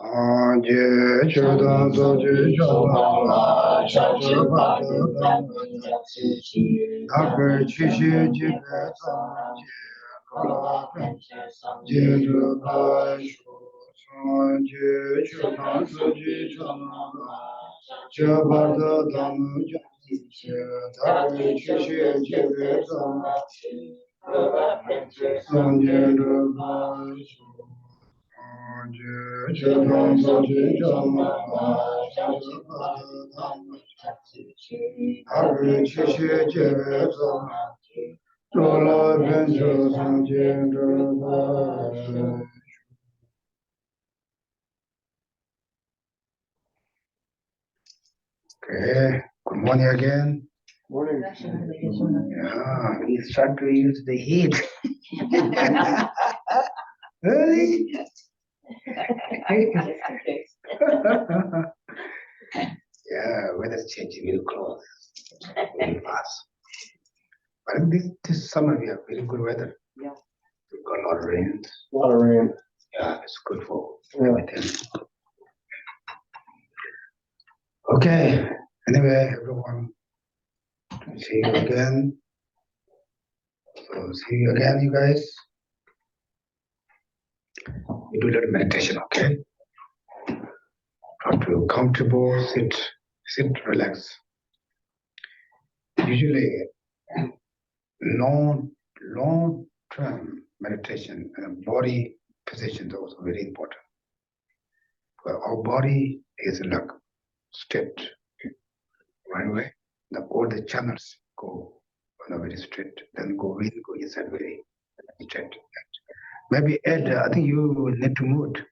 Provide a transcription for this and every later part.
Anje Chodan Soji Chodan Chachi Badu Nagar Chishi Jibe Sanje Kola Jindu Bashu Sanje Chodan Soji Chodan Chabada Damu Jansi Nagar Chishi Jibe Sanje Bashu Okay, good morning again. Morning. Yeah, we start to use the heat. Really? Yeah, weather's changing real close, very fast. But this summer we have very good weather. Yeah. We've got a lot of rain. A lot of rain. Yeah, it's good for Yeah. everything. Okay, anyway, everyone, see you again. So see you again, you guys. We do a little meditation, okay? Try to feel comfortable, sit, relax. Usually, long-term meditation and body position is also very important. But our body is like straight, right away. All the channels go very straight, then go in, go inside very straight. Maybe Ed, I think you need to move.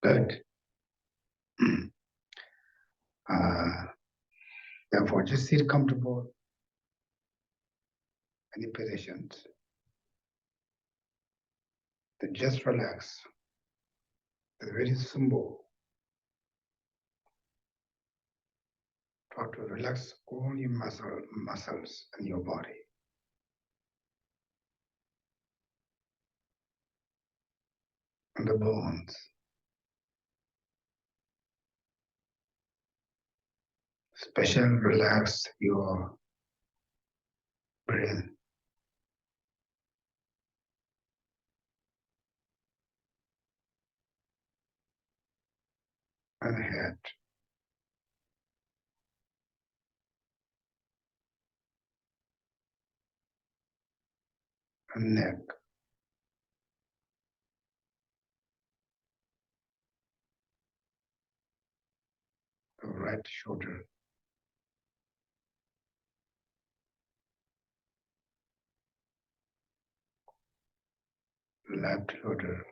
Good. Therefore, just sit comfortable, any positions. Then just relax. It's very simple. Try to relax all your muscles in your body. And the bones. Especially relax your brain. And head. And neck. The right shoulder. Left shoulder.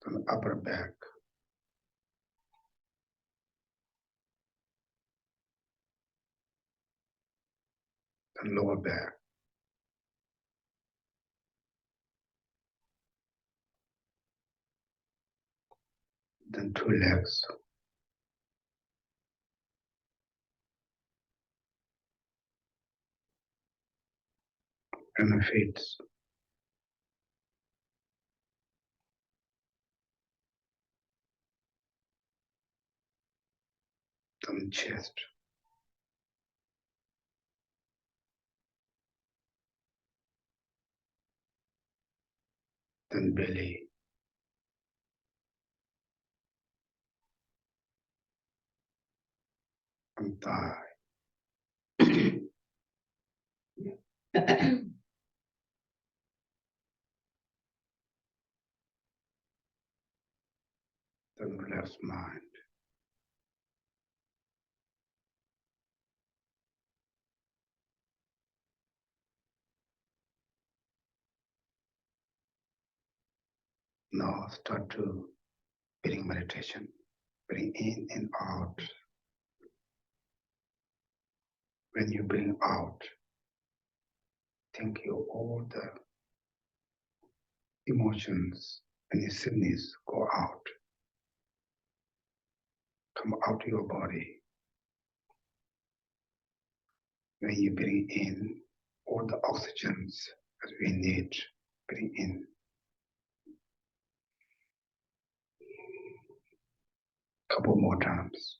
The upper back. The lower back. Then 2 legs. And the feet. Then chest. Then belly. And thigh. Then relax mind. Now start to bring meditation. Bring in and out. When you bring out, think you all the emotions and your sickness go out. Come out of your body. When you bring in all the oxygens that we need, bring in. Couple more times.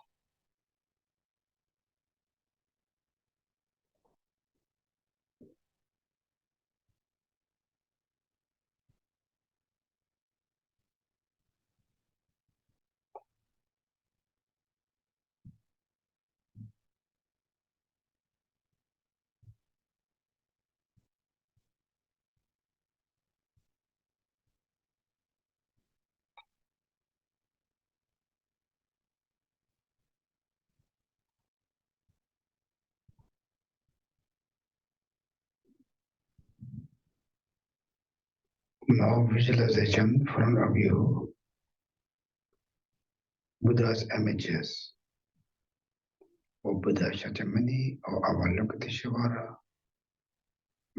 Now visualization in front of you, Buddha's images, or Buddha Shakyamuni, or Avalokiteshvara,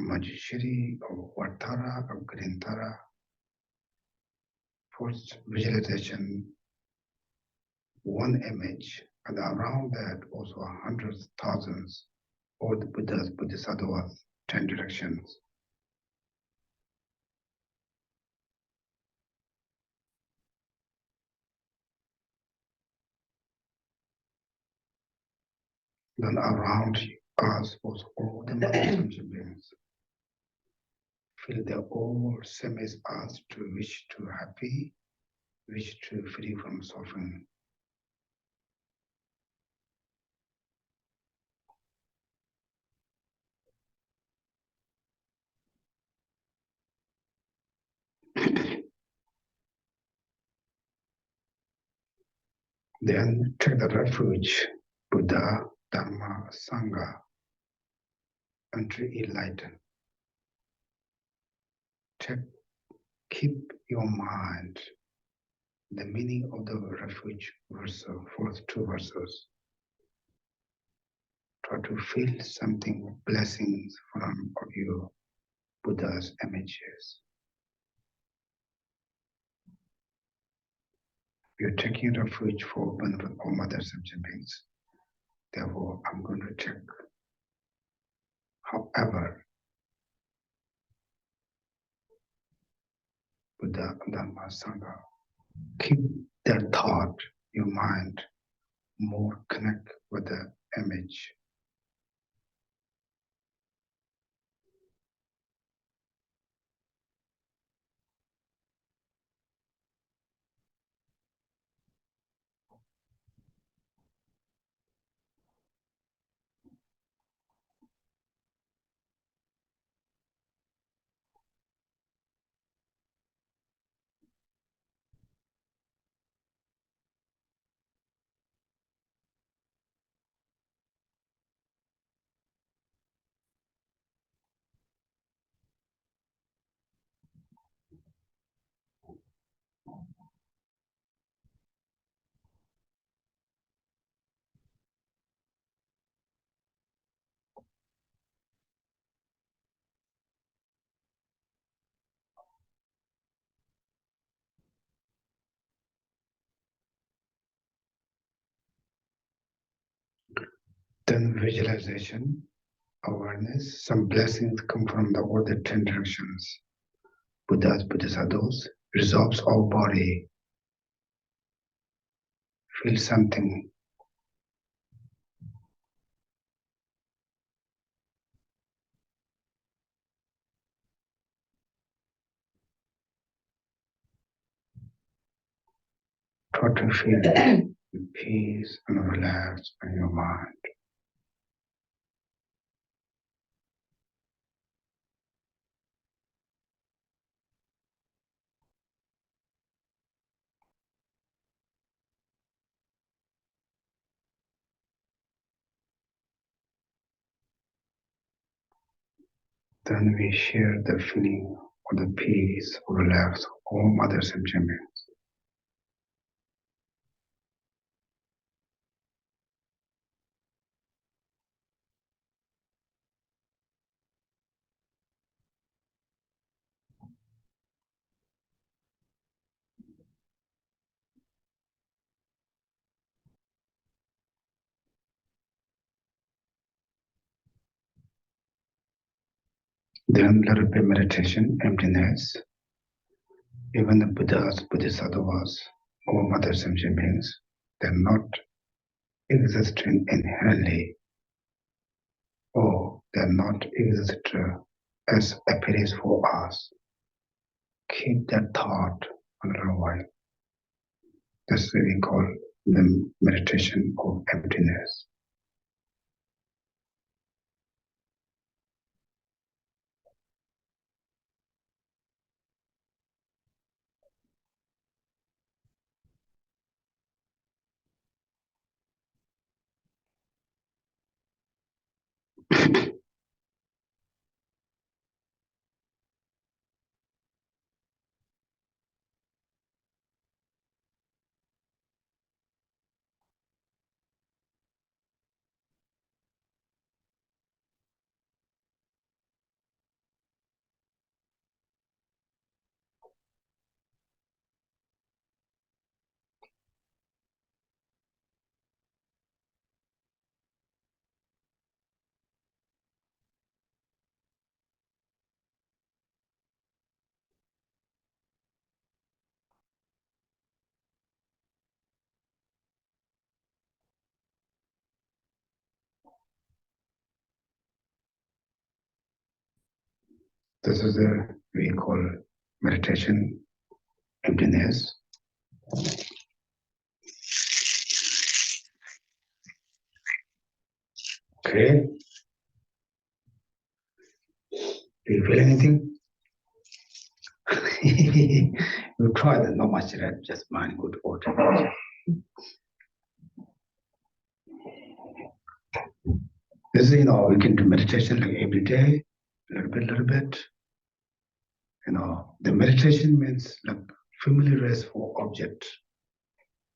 Manjushri, or Vartara, or Grintara. First visualization, one image, and around that also hundreds, thousands, all the Buddhas, Bodhisattvas, 10 directions. Then around us was all the mountain beings. Feel they all same as us to wish to happy, wish to free from suffering. Then take the refuge, Buddha, Dharma, Sangha, until enlightened. Keep your mind the meaning of the refuge verse, first two verses. Try to feel something, blessings from of your Buddha's images. You're taking refuge for benefit of Mother Sentient beings. Therefore, I'm going to check. However, Buddha, Dharma, Sangha, keep that thought, your mind, more connect with the image. Then visualization, awareness, some blessings come from the all the 10 directions. Buddhas, Bodhisattvas, resolves our body. Feel something. Try to feel peace and relax in your mind. Then we share the feeling of the peace, relax, all Mother Sentient beings. Then let it be meditation, emptiness. Even the Buddhas, Bodhisattvas, or Mother Ascension beings, they're not existing inherently, or they're not exist as appearance for us. Keep that thought a little while. That's what we call the meditation of emptiness. This is the we call meditation emptiness. Okay. Do you feel anything? You try that, not much, right? Just mind good order. This is, we can do meditation like every day, little bit. The meditation means like familiarize for object,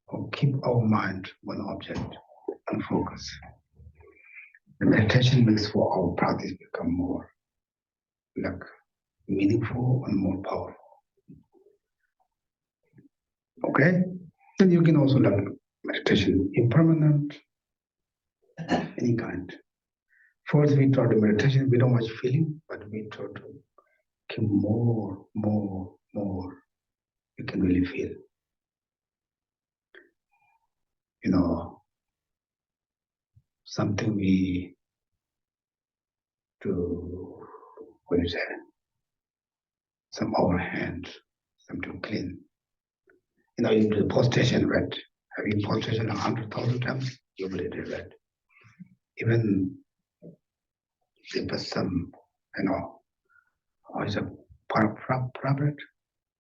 or keep our mind one object and focus. The meditation makes for our practice become more like meaningful and more powerful. Okay? Then you can also learn meditation impermanent, any kind. First, we try to meditation, we don't much feeling, but we try to keep more. You can really feel. Something we do, what do you say? Some our hand, something clean. You do the postation, right? Have you postation 100,000 times? You really did, right? Even they put some, or is a fabric,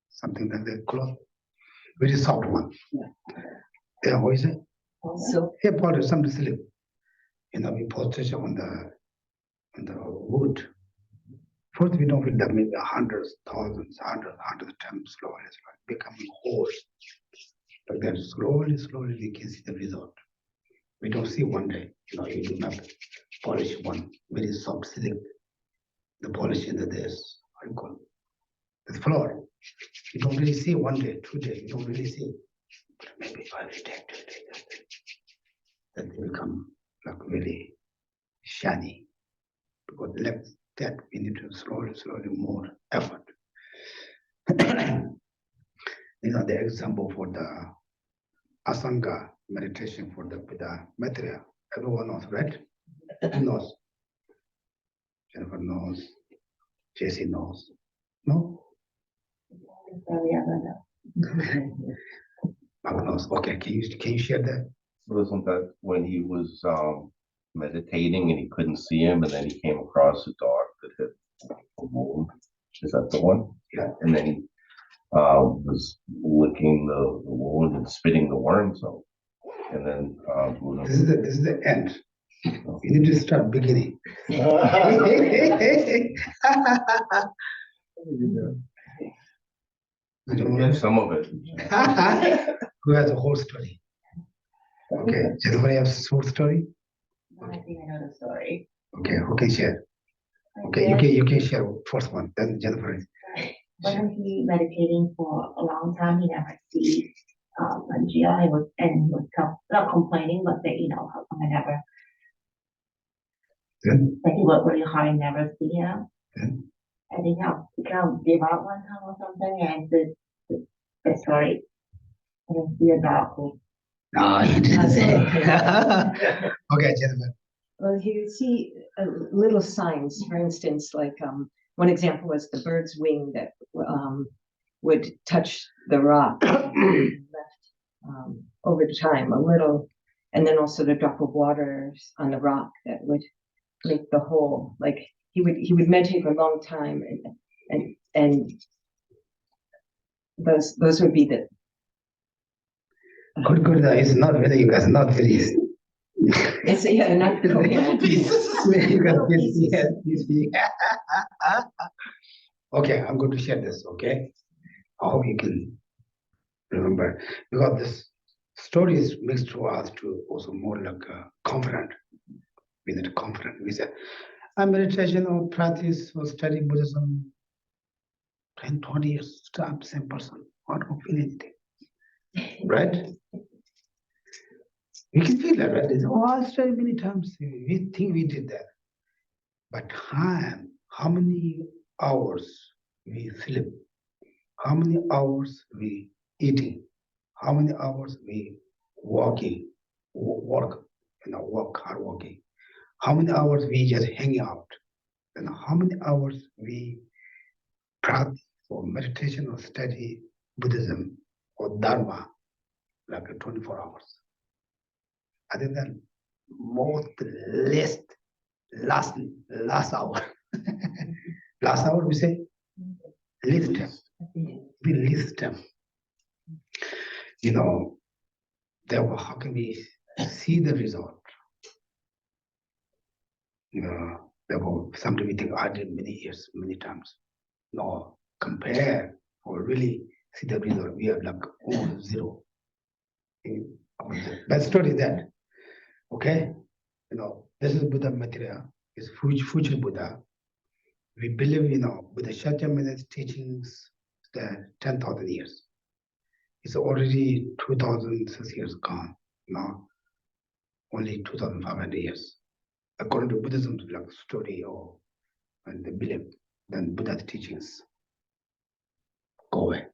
something like that cloth, very soft one. Yeah, what is it? So here, powder, something sleep. We postation on the wood. First, we don't feel that maybe hundreds, thousands, hundreds times slowly, becoming whole. Like that, slowly, we can see the result. We don't see one day. You do not polish one very soft silk. The polish in this, how you call it? The floor. You don't really see one day, 2 days. You don't really see. But maybe every day, 2 days, then they become like really shiny. Because like that, we need to slowly more effort. The example for the Asanga meditation for the Buddha material. Everyone knows, right? Who knows? Jennifer knows. Jesse knows. No? Baba knows. Okay, can you share that? Wasn't that when he was meditating and he couldn't see him, and then he came across a dog that had a wound? Is that the one? Yeah. And then he was licking the wound and spitting the worms out. And then this is the end. You need to start beginning. Yeah, some of it. Who has a whole story? Okay, everybody has a short story? I think I know the story. Okay, who can share? Okay, you can share first one, then Jennifer. When he meditating for a long time, he never sees Manjia. He was not complaining, but say, how come I never? Then? Like he worked really hard and never see him. Then? I think he gave up one time or something, and the story. I think the dog. No, he didn't say. Okay, gentlemen. Well, you see little signs, for instance, like one example was the bird's wing that would touch the rock left over time a little, and then also the drop of water on the rock that would make the hole. Like he would meditate for a long time, and those would be the Good. It's not very. It's not very easy. it's not coherent. Okay, I'm going to share this. Okay, I hope you can remember, because this story is makes to us to also more like confident. We need confident. We said, I'm meditation or practice or studying Buddhism 10, 20 years. I'm the same person. I don't feel anything. Right? We can feel that, right? It's, I studied many times. We think we did that. But time, how many hours we sleep, how many hours we eating, how many hours we walking, work, hard working, how many hours we just hanging out, and how many hours we practice or meditation or study Buddhism or Dharma, like 24 hours. I think that most last hour. Last hour we say least time. We least time. Therefore, how can we see the result? Therefore, sometimes we think I did many years, many times. No, compare or really see the result. We are like almost zero. That story that, okay? This is Buddha material. It's future Buddha. We believe, Buddha Shakyamuni's teachings, the 10,000 years. It's already 2,006 years gone. Now, only 2,500 years. According to Buddhism, like story and the belief, then Buddha's teachings go away.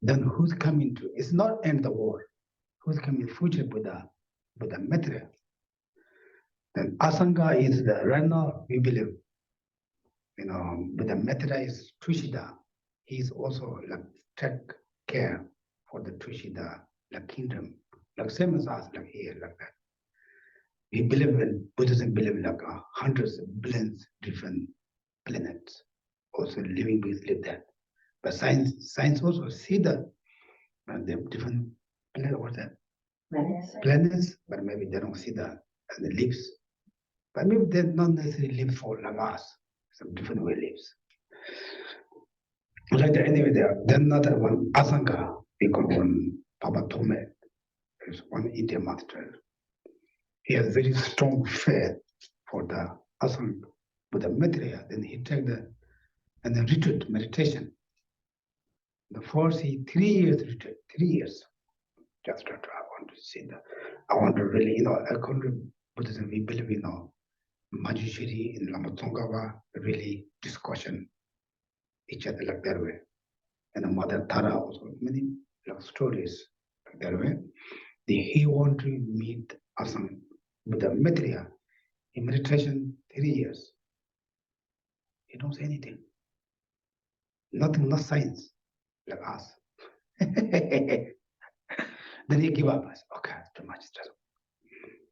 Then who's coming to? It's not end the world. Who's coming? Future Buddha material. Then Asanga is the right now we believe. Buddha material is Tushita. He's also like take care for the Tushita, like kingdom, like same as us, like here, like that. We believe in Buddhism, believe like hundreds of billions different planets, also living beings live there. But science also see that the different planets, but maybe they don't see that and the leaves. But maybe they not necessarily live for like us, some different way lives. Like that, anyway, then another one, Asanga, we call one Papa Tome, is one Indian master. He has very strong faith for the Asanga Buddha material. Then he take and then retreat meditation. The first 3 years retreat, 3 years. Just I want to see that. I want to really, according to Buddhism, we believe, Manjushri in Lama Tsongkhapa really discussion each other like that way. And the Mother Tara also, many stories like that way. He want to meet Asanga Buddha material in meditation 3 years. He don't say anything. Nothing, not science, like us. Then he give up. I said, okay, too much stress.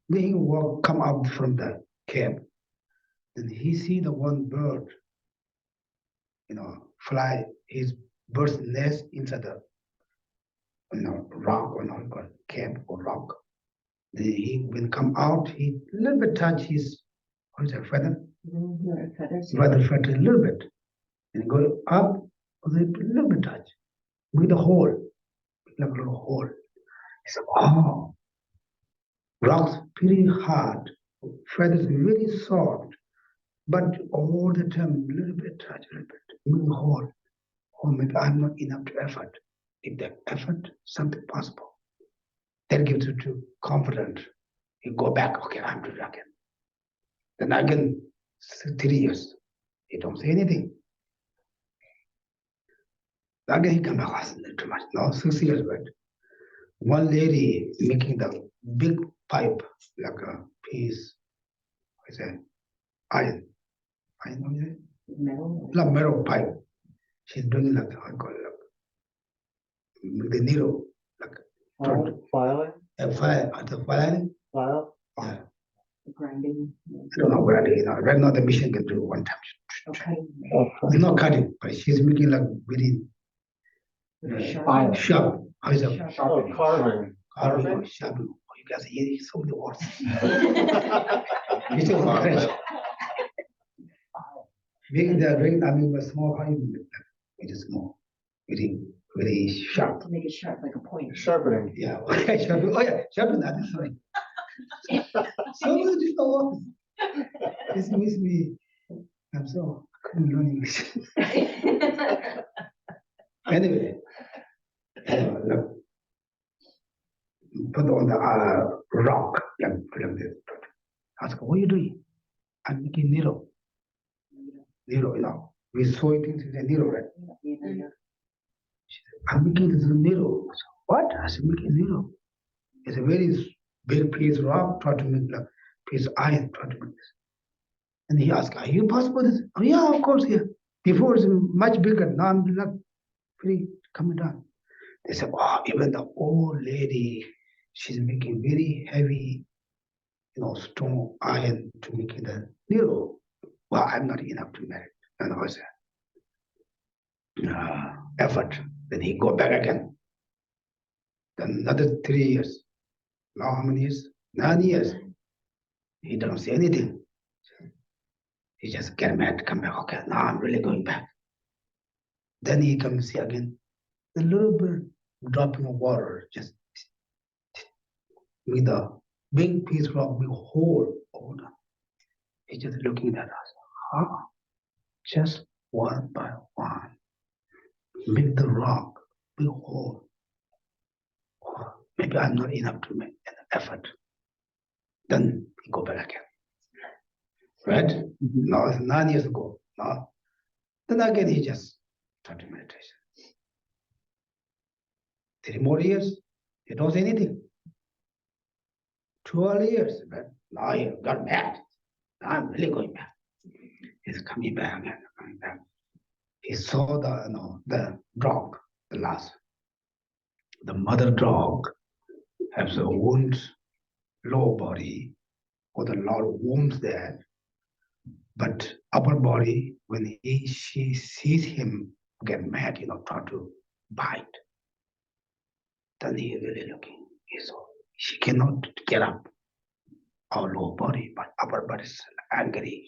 Then he come out from the cave. Then he see the one bird, fly his bird's nest inside the rock or cave or rock. Then he when come out, he little bit touch his feather. Feather a little bit. And go up, a little bit touch. With a hole, like a little hole. He said, oh, rocks pretty hard, feathers really soft, but all the time, a little bit touch, a little bit, with a hole. Or maybe I'm not enough to effort. If the effort, something possible. That gives you to confident. You go back, okay, I'm doing it again. Then again, 3 years. He don't say anything. Again, he come back, too much. Now 6 years back. One lady making the big pipe, like a piece, I said, iron, what is it? Metal. Like metal pipe. She's doing like, I call it like, the needle, like, Filing? the filing. File? Yeah. Grinding. I don't know what I do. Right now the machine can do one time. Okay. It's not cutting, but she's making like very Filing. sharp. How is it? Oh, carving. Carving, sharp. Oh, you guys hear so many words. It's a French. Making the ring, I mean, a small pipe, it is small, very, very sharp. To make it sharp, like a point. Sharpening. Yeah, sharp. Oh yeah, sharp. That is right. So many different words. This makes me. I'm so I couldn't learn English. Anyway, look, put on the rock, like this. Ask, what are you doing? I'm making needle. Needle, we saw it in the needle, right? I'm making this needle. I said, what? I said, making needle. It's a very big piece of rock, try to make like piece of iron, try to make this. And he asked, are you possible this? Oh yeah, of course, yeah. Before it's much bigger, now I'm like pretty coming down. They said, oh, even the old lady, she's making very heavy, stone iron to make the needle. Well, I'm not enough to make it. And I was effort. Then he go back again. Then another 3 years. Now how many years? 9 years. He don't say anything. He just get mad, come back. Okay, now I'm really going back. Then he comes see again. A little bit dropping of water, just with a big piece of rock, big hole over there. He's just looking at us. Just one by one. Make the rock big hole. Maybe I'm not enough to make an effort. Then he go back again. Right? Now it's 9 years ago. Now, then again he just started meditation. 3 more years, he don't say anything. 12 years, right? Now he got mad. Now I'm really going back. He's coming back and coming back. He saw the dog, the last. The mother dog has a wound, lower body, with a lot of wounds there. But upper body, when she sees him get mad, try to bite. Then he really looking. He saw she cannot get up. Our lower body, but upper body is angry.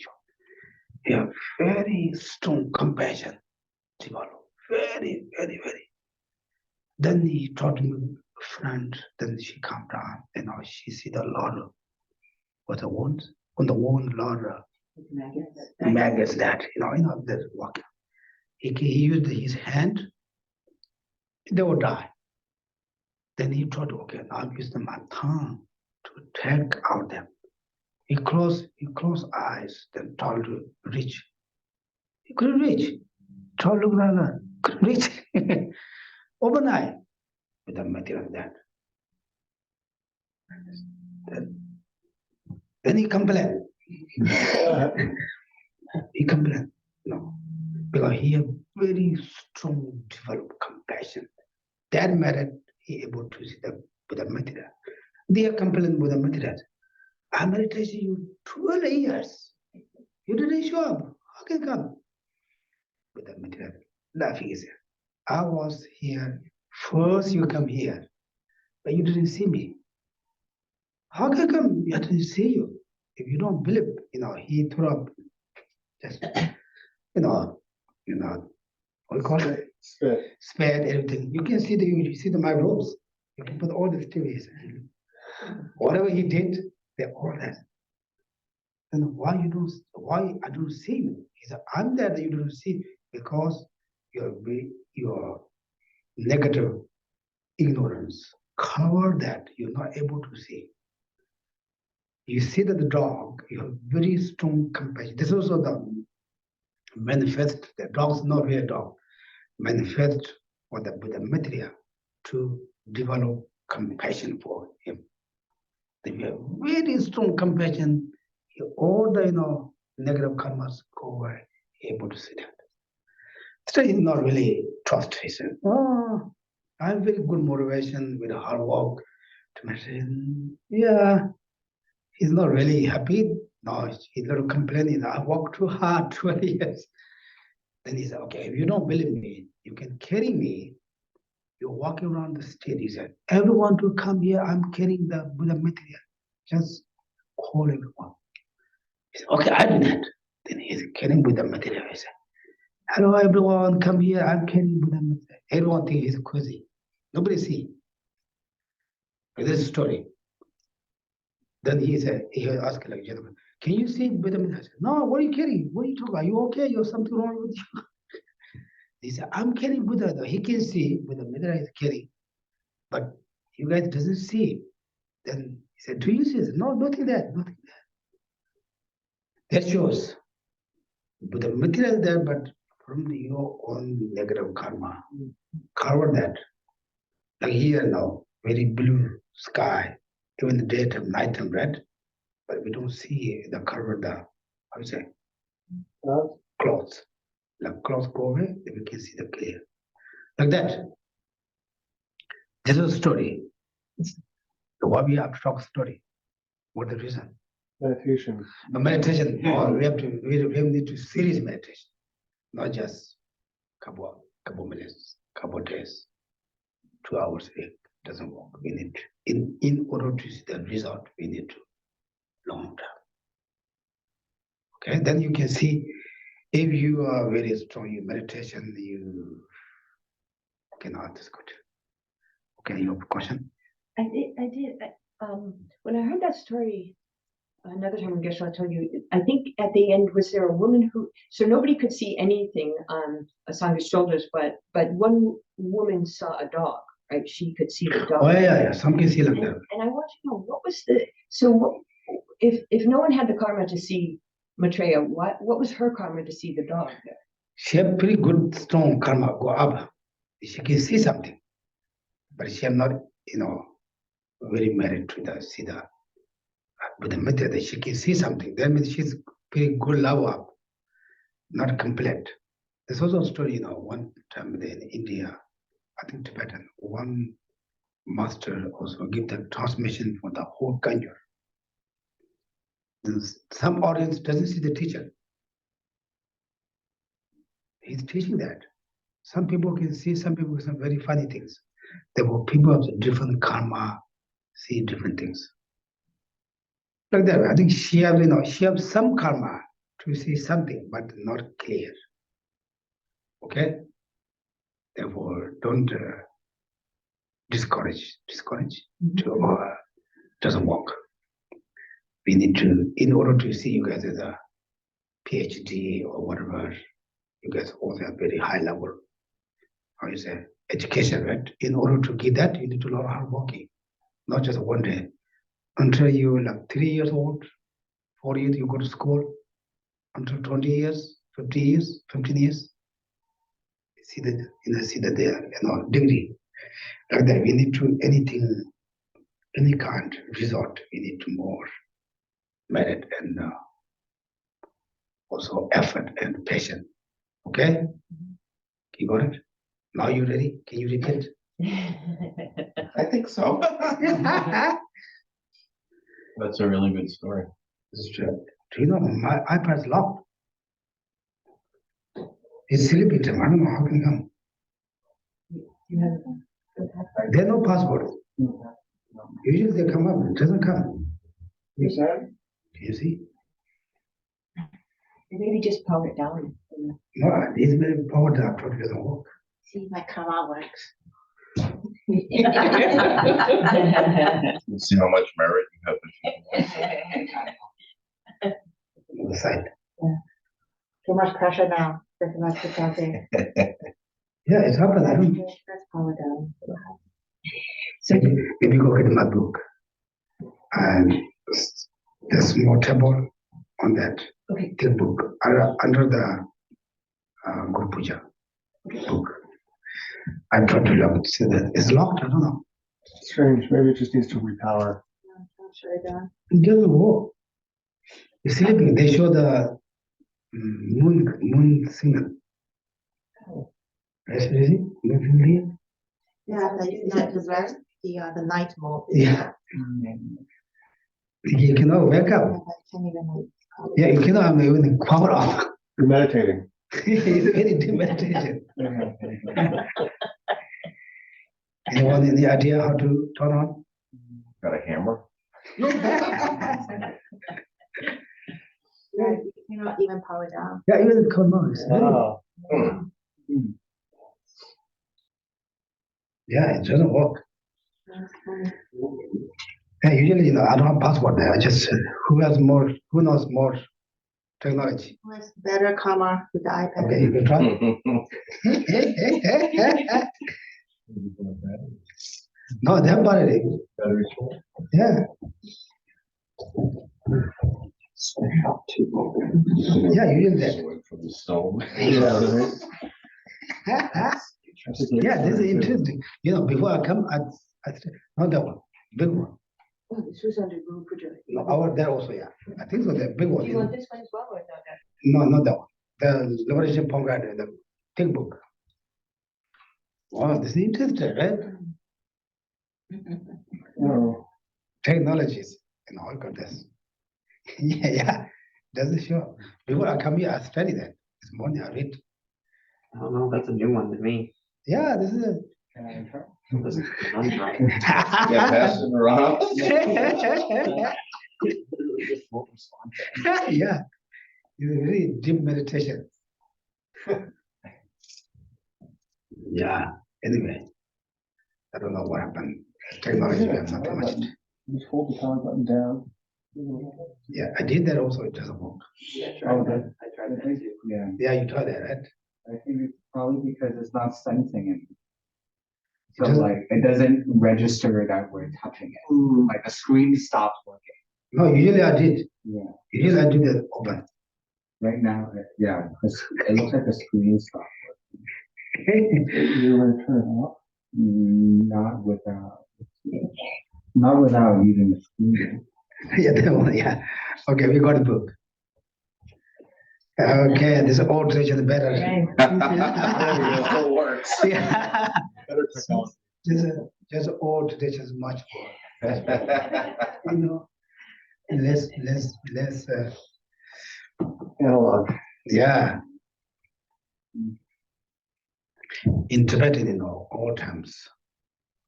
He have very strong compassion. Very, very, very. Then he taught me friend. Then she calmed down. She see the Lord with the wounds. On the wound, Lord maggots that that walking. He used his hand. They would die. Then he thought, okay, I'll use my tongue to take out them. He closed eyes, then told to reach. He couldn't reach. Told look like that. Couldn't reach. Open eye with the material of that. Then he complained. He complained. No. Because he had very strong developed compassion. That method he able to see the Buddha material. They are complaining with the material. I meditated you 12 years. You didn't show up. How can you come? With the material. Laughing is here. I was here. First you come here. But you didn't see me. How can I come? I didn't see you. If you don't believe, he threw up just, what you call it? Spare everything. You can see you see my robes. You can put all the activities. Whatever he did, they're all that. Then why I don't see you? He said, I'm there that you don't see because your negative ignorance cover that you're not able to see. You see that the dog, you have very strong compassion. This is also the manifest the dog's not real dog, manifest for the Buddha material to develop compassion for him. Then you have very strong compassion, all the negative karmas go away, able to see that. Still, he's not really trust. He said, "Oh, I have very good motivation with hard work to meditate." Yeah, he's not really happy. No, he's a little complaining. I worked too hard 12 years. Then he said, "Okay, if you don't believe me, you can carry me. You're walking around the street." He said, "Everyone to come here. I'm carrying the Buddha material. Just call everyone." He said, "Okay, I do that." Then he's carrying Buddha material. He said, "Hello, everyone, come here. I'm carrying Buddha material." Everyone thinks he's crazy. Nobody see. But this is a story. Then he said, he asked like gentleman, "Can you see Buddha material?" I said, "No, what are you carrying? What are you talking about? Are you okay? You have something wrong with you?" He said, "I'm carrying Buddha." Though. He can see Buddha material is carrying, but you guys doesn't see it. Then he said, "Do you see it?" "No, nothing there, nothing there." That shows Buddha material is there, but from your own negative karma, cover that. Like here now, very blue sky, even the daytime, nighttime red, but we don't see the cover the, how you say, clothes. Like clothes go away, then we can see the clear. Like that. This is a story. So why we have to talk story? What the reason? Meditation. The meditation, we need to serious meditation, not just couple minutes, couple days, 2 hours a day. Doesn't work. We need in order to see the result, we need to long term. Okay, then you can see if you are very strong in meditation, you cannot discuss. Okay, you have a question? I did. When I heard that story another time, Geshe, I'll tell you, I think at the end, was there a woman who, so nobody could see anything on Asanga's shoulders, but one woman saw a dog, right? She could see the dog. Oh yeah, some can see like that. And I want to know, what was if no one had the karma to see Maitreya, what was her karma to see the dog there? She have pretty good, strong karma go up. She can see something, but she have not, very married to the Siddha. With the method that she can see something, that means she's pretty good level up, not complete. There's also a story, one time in India, I think Tibetan, one master also give the transmission for the whole country. Some audience doesn't see the teacher. He's teaching that. Some people can see, some people can see very funny things. There were people of different karma, see different things. Like that, I think she have some karma to see something, but not clear. Okay? Therefore, don't discourage. Doesn't work. We need to, in order to see you guys as a PhD or whatever, you guys also have very high level, how you say, education, right? In order to get that, you need to learn hard working, not just one day. Until you're like 3 years old, 4 years, you go to school, until 20 years, 50 years, 15 years. See that there, degree. Like that, we need to anything, any kind resort, we need to more merit and also effort and patience. Okay? You got it? Now you ready? Can you repeat? I think so. That's a really good story. It's true. Do you know my iPad's locked? It's sleeping time. I don't know how can it come. There are no passwords. Usually they come up, it doesn't come. You said? You see? Maybe just power it down. No, it's very powered up, it doesn't work. See, my karma works. You see how much merit you have. On the side. Too much pressure now. There's too much difficulty. Yeah, it's happened. I don't. Let's power down. So maybe go get my book. And there's more table on that. Okay. The book under the Guru Puja book. I tried to look. It's locked. I don't know. Strange. Maybe it just needs to repower. It doesn't work. It's sleeping. They show the moon signal. Right, Susie? Moon signal? Yeah, the night mode. Yeah. You cannot wake up. Yeah, you cannot even power off. You're meditating. It's very deep meditation. Anyone any idea how to turn on? Got a hammer? Yeah, you cannot even power down. Yeah, even come on. It's very, Wow. yeah, it doesn't work. Yeah, usually, I don't have passport there. I just who knows more technology. Who has better karma with the iPad? Okay, you can try. No, they have battery. Yeah. Yeah, you use that. Went from the stone. Yeah, right. Yeah, this is interesting. Before I come, I said, not that one, big one. Oh, this was under Guru Puja. No, our there also, yeah. I think so, the big one. Do you want this one as well or not that? No, not that one. The Liberation Pomegranate, the big book. Wow, this is interesting, right? Oh, Technologies, all got this. Yeah. Doesn't show. Before I come here, I study that. This morning I read. I don't know, that's a new one to me. Yeah, this is it. This is conundrum. Yeah, pass it around. Yeah, it's a very deep meditation. Yeah, anyway, I don't know what happened. Technology, we have not too much. just hold the power button down. Yeah, I did that also, it doesn't work. Yeah, Oh, I tried that too. Yeah, Yeah, you tried that, right? I think it's probably because it's not sensing it. So Doesn't- like, it doesn't register that we're touching it. Like the screen stops working. No, usually I did. Yeah, Usually I do that open. right now, yeah, it looks like the screen stopped. You're going to turn it off. Not without using the screen. Yeah, that one, yeah. Okay, we got the book. Okay, this old tradition is better. Still works. Yeah. Better technology. Just old tradition is much more, less, Analog. yeah. In Tibetan, all times,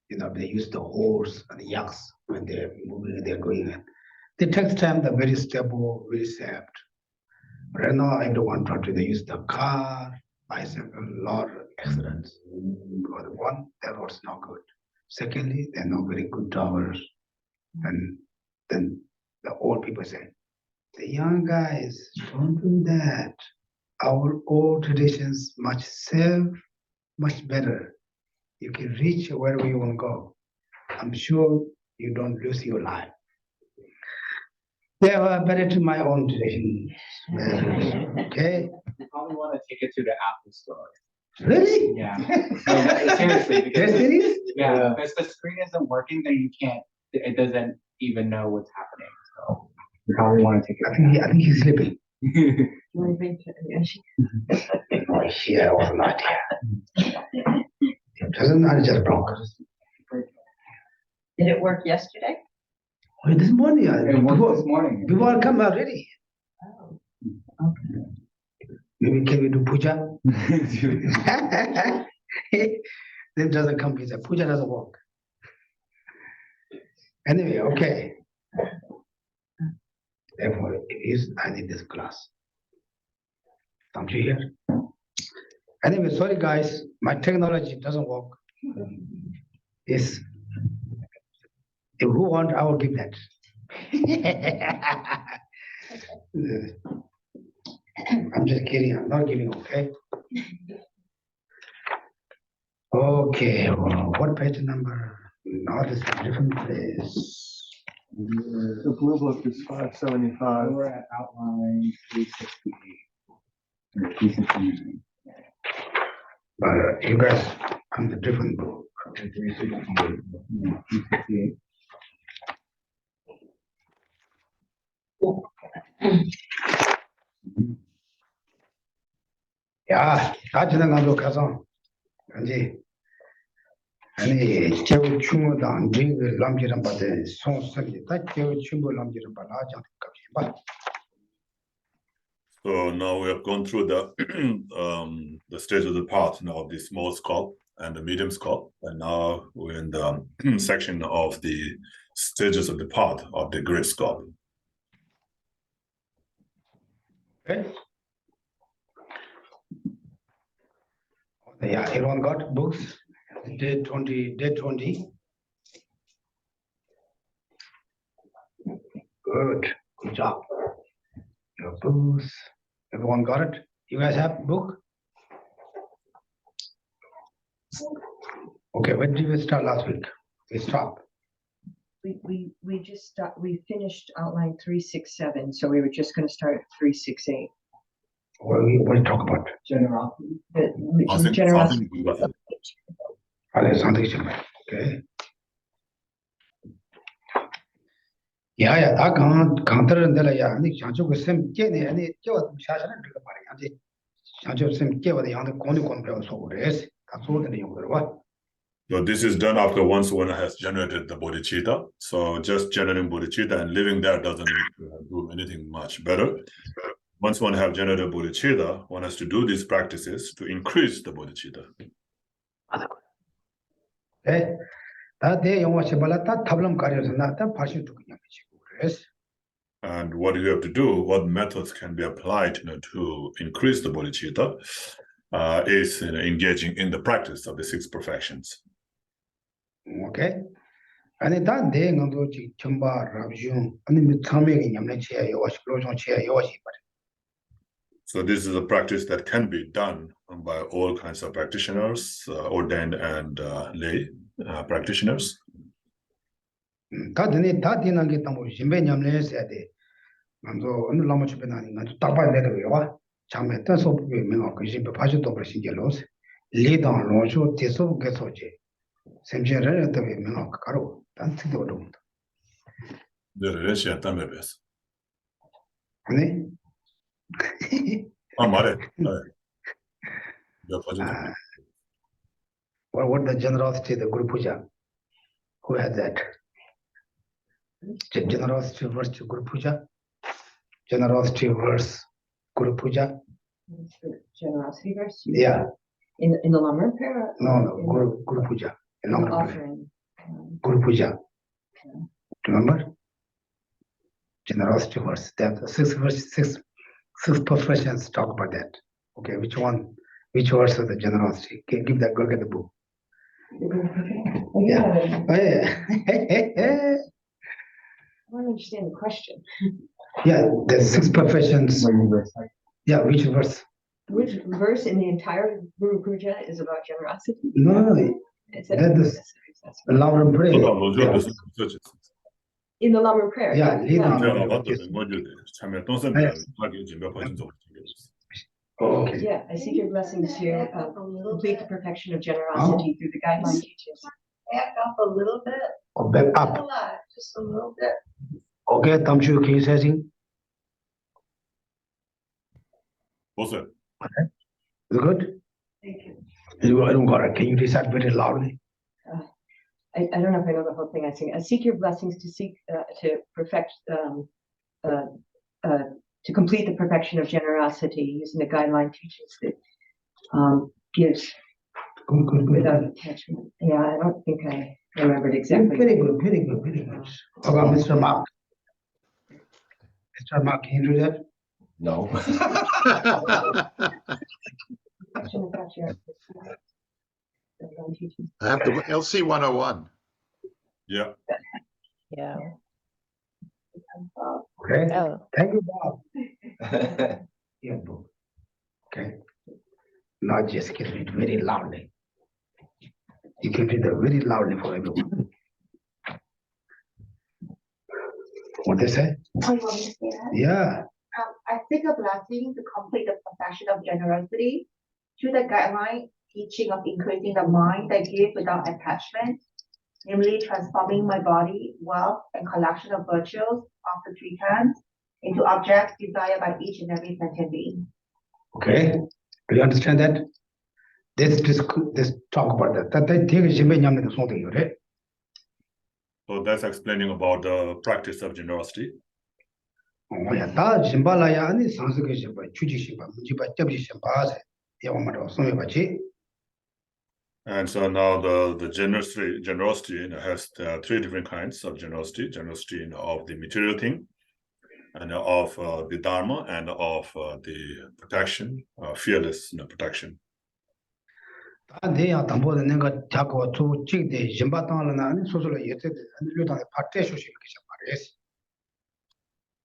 they use the horse and the yaks when they're moving, they're going. They take time, they're very stable, very safe. Right now, everyone try to use the car, bicycle, a lot of accidents. Because one, the road's not good. Secondly, they're not very good drivers. And then the old people say, the young guys, don't do that. Our old traditions much safe, much better. You can reach wherever you want to go. I'm sure you don't lose your life. They are better to my own tradition. Okay? You probably want to take it to the Apple store. Really? Yeah. No, seriously, because Yes, it is? yeah, because the screen isn't working, then it doesn't even know what's happening. So you probably want to take I think he's sleeping. it. Yeah, was an idea. It doesn't matter, just broke. Did it work yesterday? Oh, this morning, It worked this morning. before I come already. Oh, Maybe can we do puja? This doesn't come puja. Puja doesn't work. Anyway, okay. Therefore, it is, I need this class. Don't you hear? Anyway, sorry guys, my technology doesn't work. Yes. If who want, I will give that. I'm just kidding, I'm not giving, okay? Okay, well, what page number? No, this is a different place. The blue book is 575. We're at outline 368. Or 369. But you guys, I'm the different book. 야, 다 지나가도 가서 이제 아니 제우 충무당 링을 남기는 바데 송선이 다 제우 충무 남기는 바 라장 값이 봐. So now we have gone through the stage of the path now of the small scope and the medium scope, and now we're in the section of the stages of the path of the great scope. Okay? Yeah, everyone got books? Day 20, day 20. Good job. Your books. Everyone got it? You guys have book? Okay, when did we start last week? We stopped. We just stopped, we finished outline 367, so we were just going to start at 368. What we talk about? Generosity. Generosity. Okay. Yeah, that counter and the ya, Nick Chancho Sim Jenny and it killed Shashan to the body. Chancho Sim Kiva the other Koni Compel so race. That's all the name of what. So this is done after once one has generated the bodhicitta. So just generating bodhicitta and living there doesn't do anything much better. Once one have generated bodhicitta, one has to do these practices to increase the bodhicitta. Eh? That day you watch Balata Tablam carriers and that passion to race. And what you have to do, what methods can be applied to increase the bodhicitta is engaging in the practice of the six perfections. Okay. And that day, no do Chumba, Rabjun, and then the Tommy in Yamnesia, you watch Blojon chair, you watch. So this is a practice that can be done by all kinds of practitioners, ordained and lay practitioners. That didn't get them with Jimbe Yamnes at the Manzo and Lama Chupenani, and Tapa letter we are. Chamet, that's all we may not consume the Paget Operation lead on Rojo, Tiso Gesoje. Same general at the way, Menok Caro, that's the old. The relation tamebes. Honey? What the generosity, the Guru Puja? Who had that? Generosity verse to Guru Puja? Generosity verse Guru Puja? Generosity verse? Yeah. In the Lamrim prayer? No, Guru Puja. In the offering. Guru Puja. Remember? Generosity verse. That six professions talk about that. Okay, which one? Which verse of the generosity? Give that, go get the book. Yeah. Oh, yeah. I don't understand the question. Yeah, there's six professions. Yeah, which verse? Which verse in the entire Guru Puja is about generosity? No. It's That is the Lamrim prayer. Yeah. In the Lamrim prayer. Yeah, lead on. Okay. Yeah, I seek your blessings to complete the perfection of generosity through the guideline teachings. Back up a little bit. Or back Not a up. lot, just a little bit. Okay, Tamshu, can you say something? What's that? Is it good? Thank you. I don't got it. Can you recite very loudly? I don't know if I know the whole thing I sing. I seek your blessings to perfect, to complete the perfection of generosity using the guideline teachings that gives Good. without attachment. Yeah, I don't think I remembered exactly. Very good. How about Mr. Mark? Mr. Mark, can you do that? No. I have the LC 101. Yeah. Yeah. Okay. Oh, Thank you, Bob. Yeah, Bob. Okay. Now just can read very loudly. You can read it very loudly for everyone. What they say? Oh, you want me to say that? Yeah. I seek a blessing to complete the perfection of generosity to the guideline teaching of increasing the mind that give without attachment, namely transforming my body, wealth, and collection of virtues of the three kinds into objects desired by each and every sentient being. Okay, do you understand that? This talk about that. So that's explaining about the practice of generosity. And so now the generosity has three different kinds of generosity: generosity of the material thing, and of the dharma, and of the protection, fearless protection.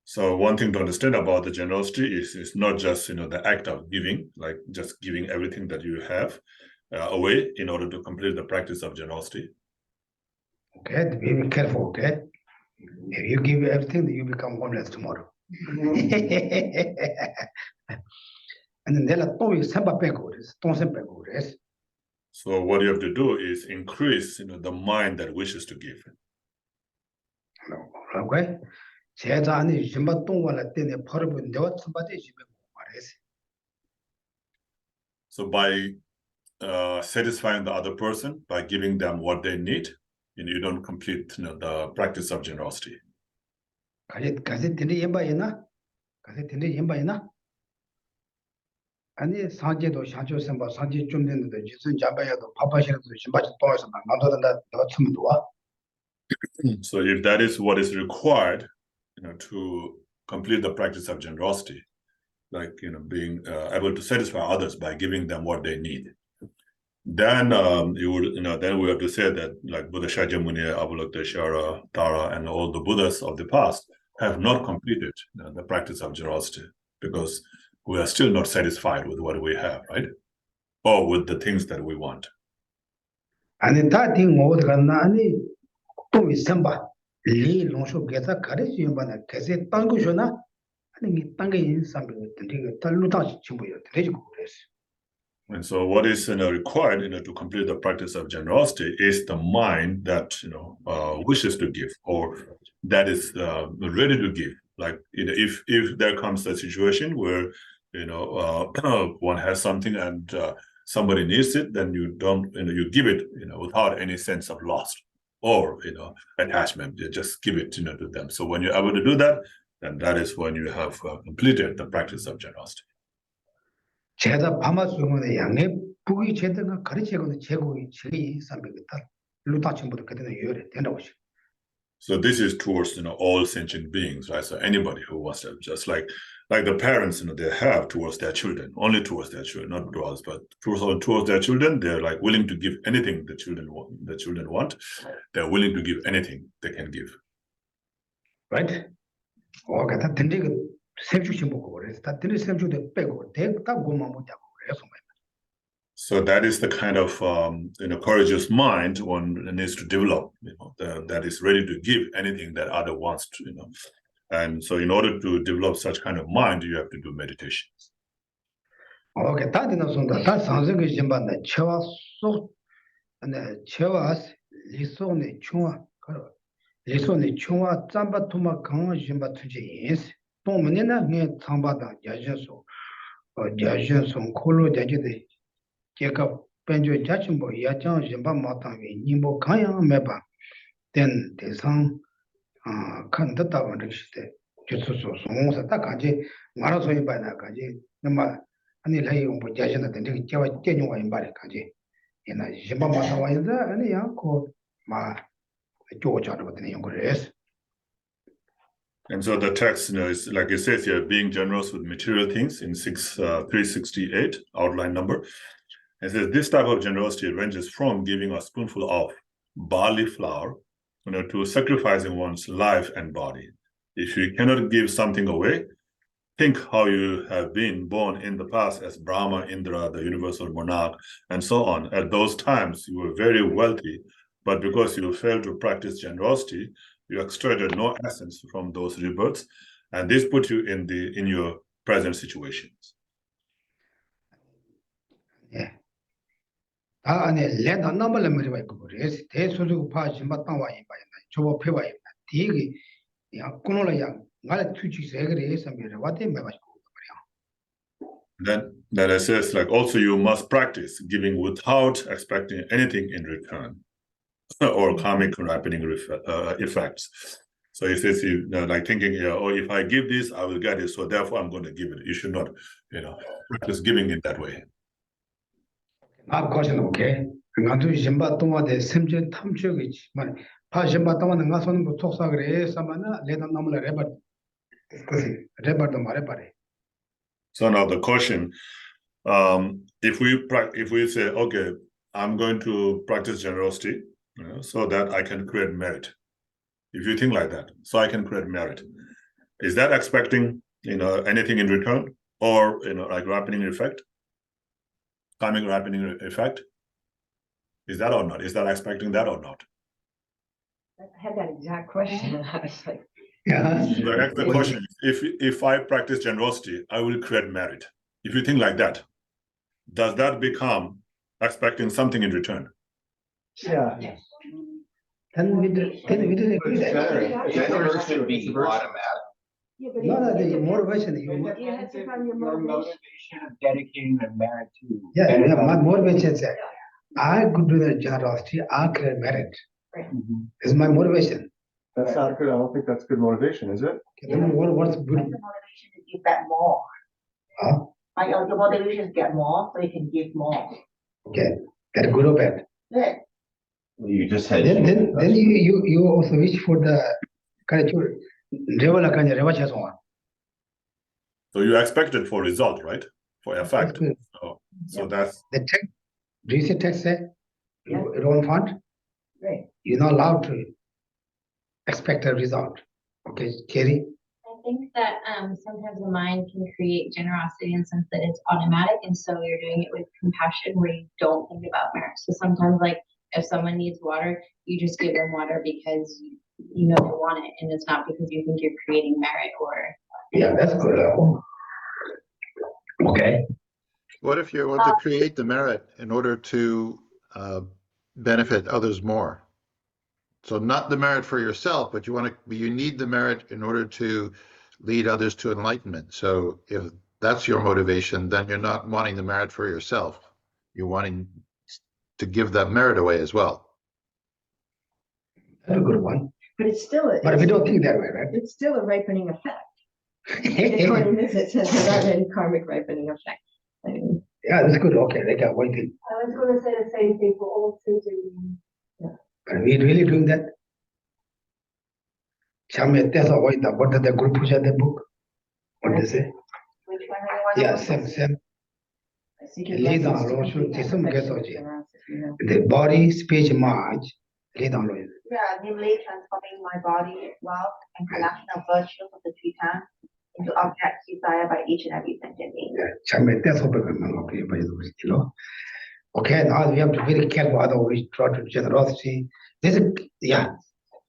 So one thing to understand about the generosity is not just the act of giving, like just giving everything that you have away in order to complete the practice of generosity. Okay, be careful. Okay, if you give everything, you become homeless tomorrow. And then so what you have to do is increase the mind that wishes to give. Okay. So by satisfying the other person, by giving them what they need, you don't complete the practice of generosity. So if that is what is required to complete the practice of generosity, like being able to satisfy others by giving them what they need, then you would then we have to say that like Buddha Shakyamuni, Avalokiteshvara, Tara, and all the Buddhas of the past have not completed the practice of generosity, because we are still not satisfied with what we have, right? Or with the things that we want. And that thing more than any to Samba, Lee Lonsho Geta Courage, but Kazet Tangushona, and Tangi something to Taluta Chimbuya, And so what is required to complete the practice of generosity is the mind that wishes to give, or that is ready to give. Like if there comes a situation where one has something and somebody needs it, then you don't you give it without any sense of loss or attachment. You just give it to them. So when you're able to do that, then that is when you have completed the practice of generosity. 제가 밤아수문의 양에 북이 제대가 가르치고는 제국이 제리 삼백이다. 루타 전부터 그때는 요래 된다고 하죠. So this is towards all sentient beings, right? So anybody who wants to, just like the parents they have towards their children, only towards their children, not to us, but towards their children, they're like willing to give anything the children want. They're willing to give anything they can give. Right? Okay, that then so that is the kind of courageous mind one needs to develop, that is ready to give anything that other wants to, And so in order to develop such kind of mind, you have to do meditation. Okay, that is not that sounds like a chewa so and chewa lisone chua. 예선의 총화 짬바 투마 강화 심바 투지 인스 또 문제나 네 참바다 야전소 야전소 콜로 자제데 제가 benjo jachimbo 야장 심바 마타게 님보 강야 매바 된 대상 칸다다 원르시데 주소소 송사 딱 가지 말아서 이바나 가지 엄마 아니 라이용 뭐 야전다 된 제가 제용와 임바래 가지 얘나 심바 마타와 인자 아니야 고마 And so the text, is like it says here, being generous with material things in 368 outline number. It says this type of generosity ranges from giving a spoonful of barley flour, to sacrificing one's life and body. If you cannot give something away, think how you have been born in the past as Brahma, Indra, the universal monarch, and so on. At those times, you were very wealthy. But because you failed to practice generosity, you extracted no essence from those rebirths, and this put you in your present situations. 예. 다 안에 레다 넘을 말이 있고 그래. 대소리고 파지 맞다 와 임바. 저거 펴 봐. 디기 야 꾸노라 야 나를 투지세 그래 해서면 와대 매 가지고. Then it says like also you must practice giving without expecting anything in return or karmic happening effects. So he says you know, like thinking, yeah, oh, if I give this, I will get it. So therefore I'm going to give it. You should not, practice giving it that way. 아, question okay. 나도 심바 동화대 심전 탐욕이지만 파 심바 동화는 가서는 뭐 속사 그래. 사마나 레다 넘을 레버. 그것이 레버도 말해 봐래. So now the caution, if we say, okay, I'm going to practice generosity, so that I can create merit. If you think like that, so I can create merit, is that expecting anything in return, or like happening effect, karmic happening effect? Is that or not? Is that expecting that or not? I had that exact question. I was like, Yeah. The question is, if I practice generosity, I will create merit. If you think like that, does that become expecting something in return? Yeah. Then we didn't agree that. Generous should be automatic. yeah, but No, it the motivation. It You, depends to if find your your motivation. motivation of dedicating the merit to. yeah, my motivation is that I could do the generosity, I create merit. Mhm. This is my motivation. That's not good. I don't think that's good motivation, is it? Then what's Like good? the motivation to give back more. Huh? Like your motivation is get more, so you can give more. Okay, that good or bad? Good. You just had. Then you also wish for the kind of revel. So you expect it for result, right? For effect. So that's The text, do you see text say you don't want? Right. You're not allowed to expect a result. Okay, Kerry? I think that sometimes the mind can create generosity in the sense that it's automatic, and so you're doing it with compassion where you don't think about merit. So sometimes, like if someone needs water, you just give them water because you know they want it, and it's not because you think you're creating merit or. Yeah, that's good. Okay. What if you want to create the merit in order to benefit others more? So not the merit for yourself, but you need the merit in order to lead others to enlightenment. So if that's your motivation, then you're not wanting the merit for yourself. You're wanting to give that merit away as well. That's a good one. But it's still But we don't think that way, right? it's still a ripening effect. According to this, it says without any karmic ripening effect. I mean, Yeah, that's good. Okay, they got one thing. I was gonna say the same thing for all three. But we really doing that? What did the group push at the book? What they say? Which one do you Yeah, want? same. I think Lead it on lessons to Lord, complete some that get perfection okay. of generosity, The body, speech, mind, lead on Lord. Yeah, namely transforming my body, wealth, and collection of virtues of the Tibetan into objects desired by each and every sentient being. Okay, now we have to be very careful how we try to generosity. This is, yeah.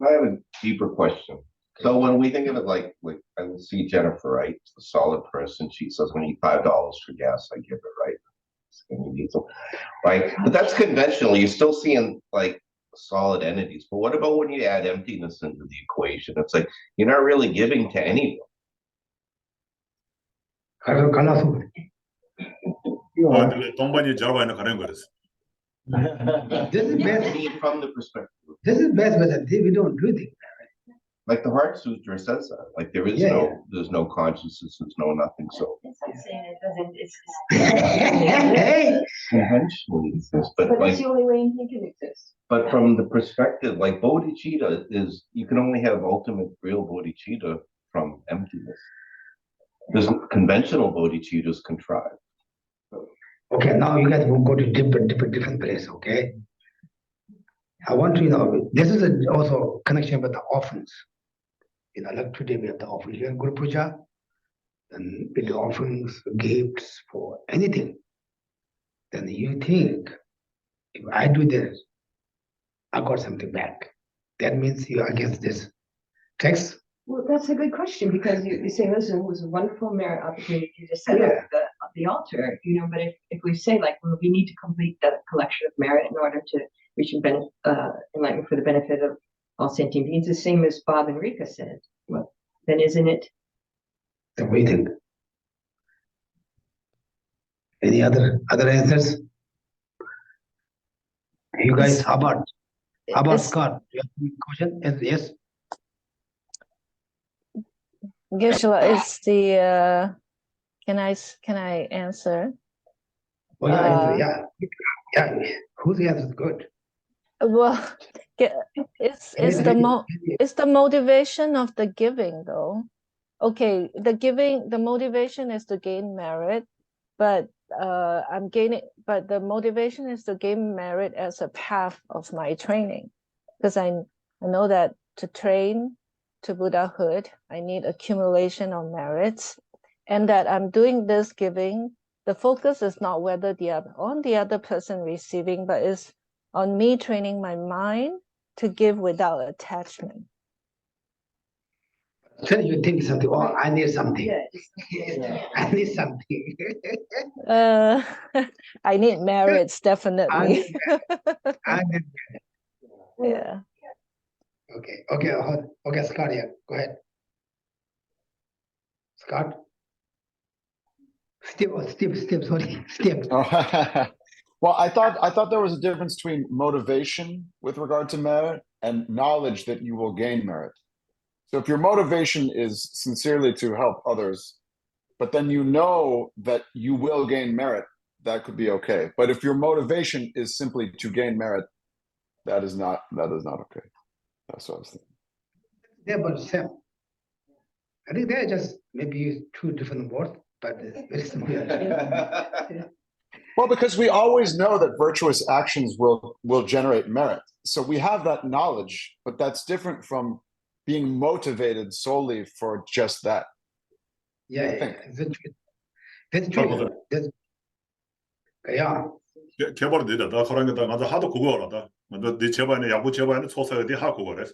I have a deeper question. So when we think of it like I will see Jennifer, right? A solid person. She says, "I need $5 for gas." I give it, right? Skinny diesel, right? But that's conventional. You're still seeing like solid entities. But what about when you add emptiness into the equation? It's like you're not really giving to anyone. 동반이 저와는 가는 거였어. This is I best. mean, from the perspective, This is best, but we don't do it. like the Heart Sutra says that, like there is there's no consciousness, there's no nothing. So It's like saying it doesn't. It's Hey, conventionally exists, but But like. that's the only way he can exist. But from the perspective, like bodhicitta is, you can only have ultimate real bodhicitta from emptiness. There's conventional bodhicittas contrived. okay, now you guys will go to different place, okay? I want to, this is also connection with the offerings. Like today we have the offering here in Guru Puja, and with the offerings, gifts for anything. Then you think, if I do this, I got something back. That means you are against this text. Well, that's a good question because you say, listen, it was a wonderful merit opportunity to set up the altar, you know, but if we say like, well, we need to complete that collection of merit in order to reach enlightenment for the benefit of all sentient beings, the same as Bob and Rika said, well, then isn't it? The waiting. Any other answers? You guys, how about Scott? Do you have any question? Yes. Geshe, it's the can I answer? Oh yeah, yeah. Whose answer is good? Well, it's the motivation of the giving though. Okay, the motivation is to gain merit, but the motivation is to gain merit as a path of my training, because I know that to train to Buddhahood, I need accumulation of merits, and that I'm doing this giving. The focus is not whether on the other person receiving, but is on me training my mind to give without attachment. So you think something, oh, I need something. I need something. I need merits, definitely. I need Yeah. Okay, Scott, yeah, go ahead. Scott? Steve, sorry, Steve. Oh, well, I thought there was a difference between motivation with regard to merit and knowledge that you will gain merit. So if your motivation is sincerely to help others, but then you know that you will gain merit, that could be okay. But if your motivation is simply to gain merit, that is not okay. That's what I was thinking. Yeah, but Sam, I think they're just maybe two different words, but it's very similar. Well, because we always know that virtuous actions will generate merit. So we have that knowledge, but that's different from being motivated solely for just that. Yeah, that's true. Yeah. 개발은 되다. 그런 게다 맞아 하도 그거라다. 맞아 네 제반에 야부 제반에 소사에 네 하고 그래.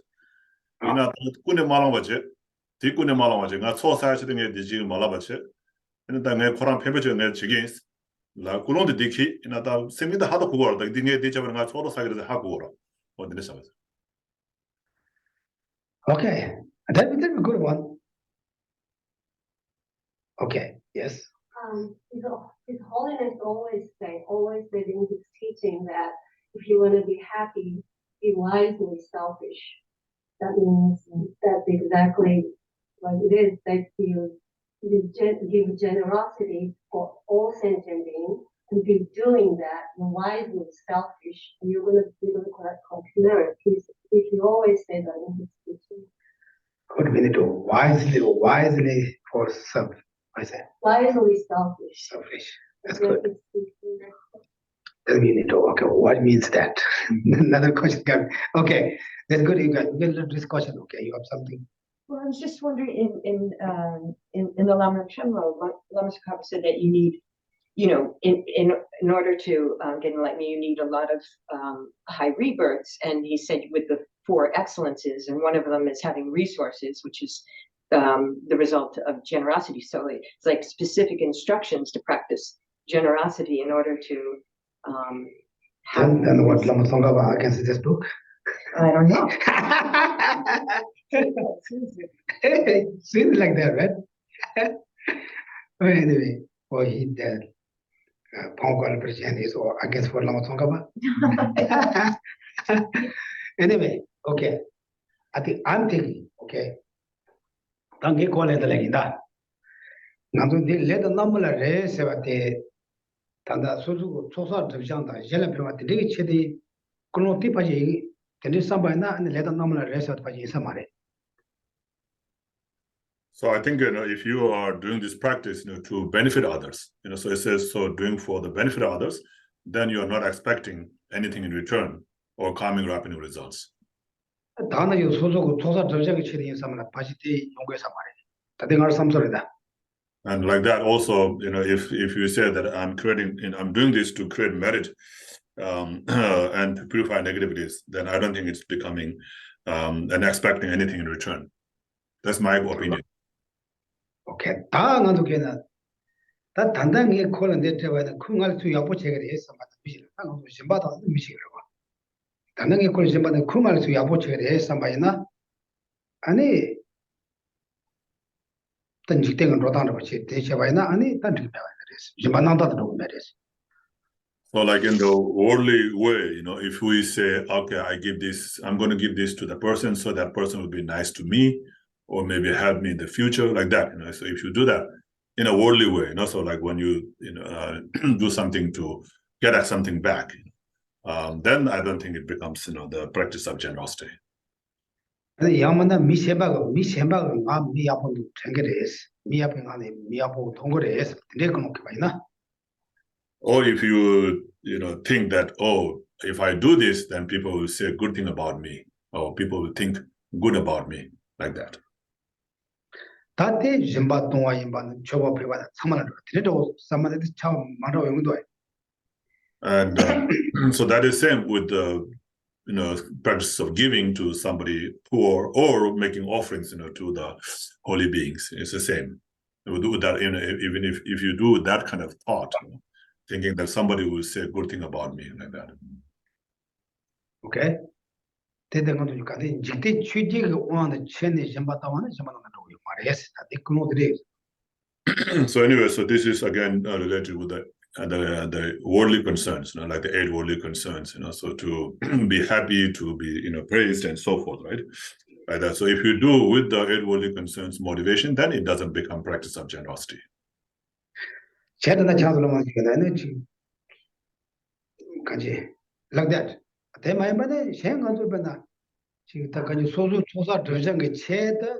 이나 꾸네 말아봐지. 뒤꾸네 말아봐지. 나 소사하시던 게 지금 말아봐지. 근데 내 코란 페베저 내 지금 라 그런데 디키 이나다 세미다 하도 그거라다. 네 제반에 나 소로 사기를 하고 그러. 어디네 sabes. Okay, that'd be a good one. Okay, yes. His Holiness always said in his teaching that if you want to be happy, be wisely selfish. That means that's exactly what it is, that you give generosity for all sentient beings. And if you're doing that, you're wisely selfish, and you're gonna collect merit. If you always say that in his teaching. Good, we need to wisely for self. I said. Wisely selfish. Selfish. That's good. Then we need to, okay, what means that? Another question coming. Okay, that's good. You got this question. Okay, you have something? Well, I was just wondering in the Lama Chenmo, Lama Sakapa said that you need, you know, in order to get enlightenment, you need a lot of high rebirths. And he said with the 4 excellences, and one of them is having resources, which is the result of generosity. So it's like specific instructions to practice generosity in order to then what Lama Tsongkhapa can suggest book? I don't know. Seems like that, right? Anyway, well, he did. Pongkol Christian is against for Lama Tsongkhapa. Anyway, okay. I'm thinking, okay. Tangi call it like that. Nandu de let the number race about the Tanda Suzu, Sosa to Janta, Jelapima, the Dig Chedi, Kuno Tipaji, then is somebody and let the number race out by Samari. So I think, you know, if you are doing this practice, you know, to benefit others, you know, so it says, so doing for the benefit of others, then you are not expecting anything in return or coming rapid results. Tana you Suzu, Tosa Jaki Chedi, some Pajiti, Yonga Samari. I think are some sort of that. And like that also, you know, if you say that I'm doing this to create merit and purify negativities, then I don't think it's becoming and expecting anything in return. That's my opinion. Okay, 다 단단히 콜은데 제가 쿵할 수 야보 체계를 해서 맞다 미실 한국 심바다 미실라고 단단히 콜 심바다 쿵할 수 야보 체계를 해서 말이나 아니 단직된 로단으로 같이 대셔봐이나 아니 단직 배워야 되겠어 심바나다도 말이지. So like in the worldly way, you know, if we say, okay, I'm going to give this to the person, so that person will be nice to me, or maybe help me in the future, like that, you know. So if you do that in a worldly way, you know, so like when you do something to get at something back, then I don't think it becomes, you know, the practice of generosity. 아니 야만다 미세바가 아 미야보 생겨레스 미야보 안에 미야보 동거레스 내가 놓게 봐이나. Or if you think that, oh, if I do this, then people will say a good thing about me, or people will think good about me, like that. 다때 짐바 동화 임바는 저거 배워다 사만을 드려도 사만한테 참 말하고 용도. And so that is same with the practice of giving to somebody poor or making offerings, to the holy beings. It's the same. We do that, even if you do that kind of thought, thinking that somebody will say a good thing about me, like that. Okay. 대대가도 유가데 직대 취지가 오는 천에 심바다와는 심바는 거 말이야. 다들 그놈들이. So anyway, so this is again related with the worldly concerns, like the 8 worldly concerns, so to be happy, to be praised and so forth, right? Like that. So if you do with the 8 worldly concerns motivation, then it doesn't become practice of generosity. 제대로 찾아보면 이거는 지금 같이 like that. 대마이만에 생각도 변나. 지금 다 가지 소소 조사 저장의 체다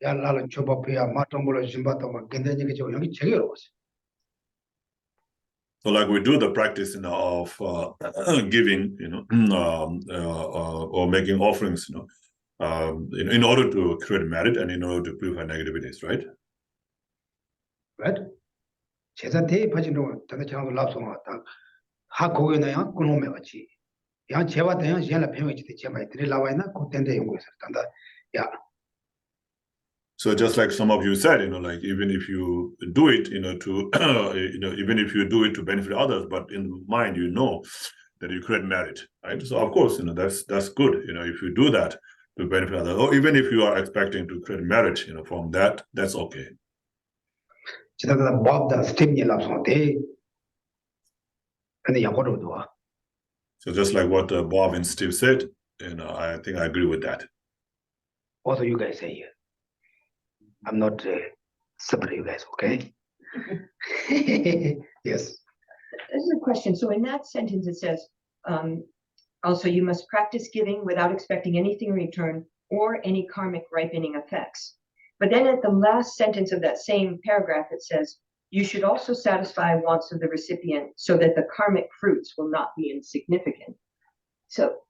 야라를 줘봐야 마통불을 심바다와 근데니까 저 여기 제게로웠어. So like we do the practice of giving, or making offerings, in order to create merit and in order to purify negativities, right? Right? 제사 대파진도 다들 장도 랍송하다. 하고에나야 그놈에 같이. 야 제와 대야 제라 배우지 제마 들이 나와이나 고텐데 연구해서 단다. 야. So just like some of you said, like even if you do it, to even if you do it to benefit others, but in mind that you create merit, right? So of course, that's good. If you do that to benefit others, or even if you are expecting to create merit, from that, that's okay. 지나가다 뭐다 스팀이 랍송한테. 근데 야고도 도와. So just like what Bob and Steve said, I think I agree with that. What do you guys say here? I'm not separate you guys, okay? Yes. This is a question. So in that sentence, it says, also, you must practice giving without expecting anything in return or any karmic ripening effects. But then at the last sentence of that same paragraph, it says, you should also satisfy wants of the recipient so that the karmic fruits will not be insignificant. So.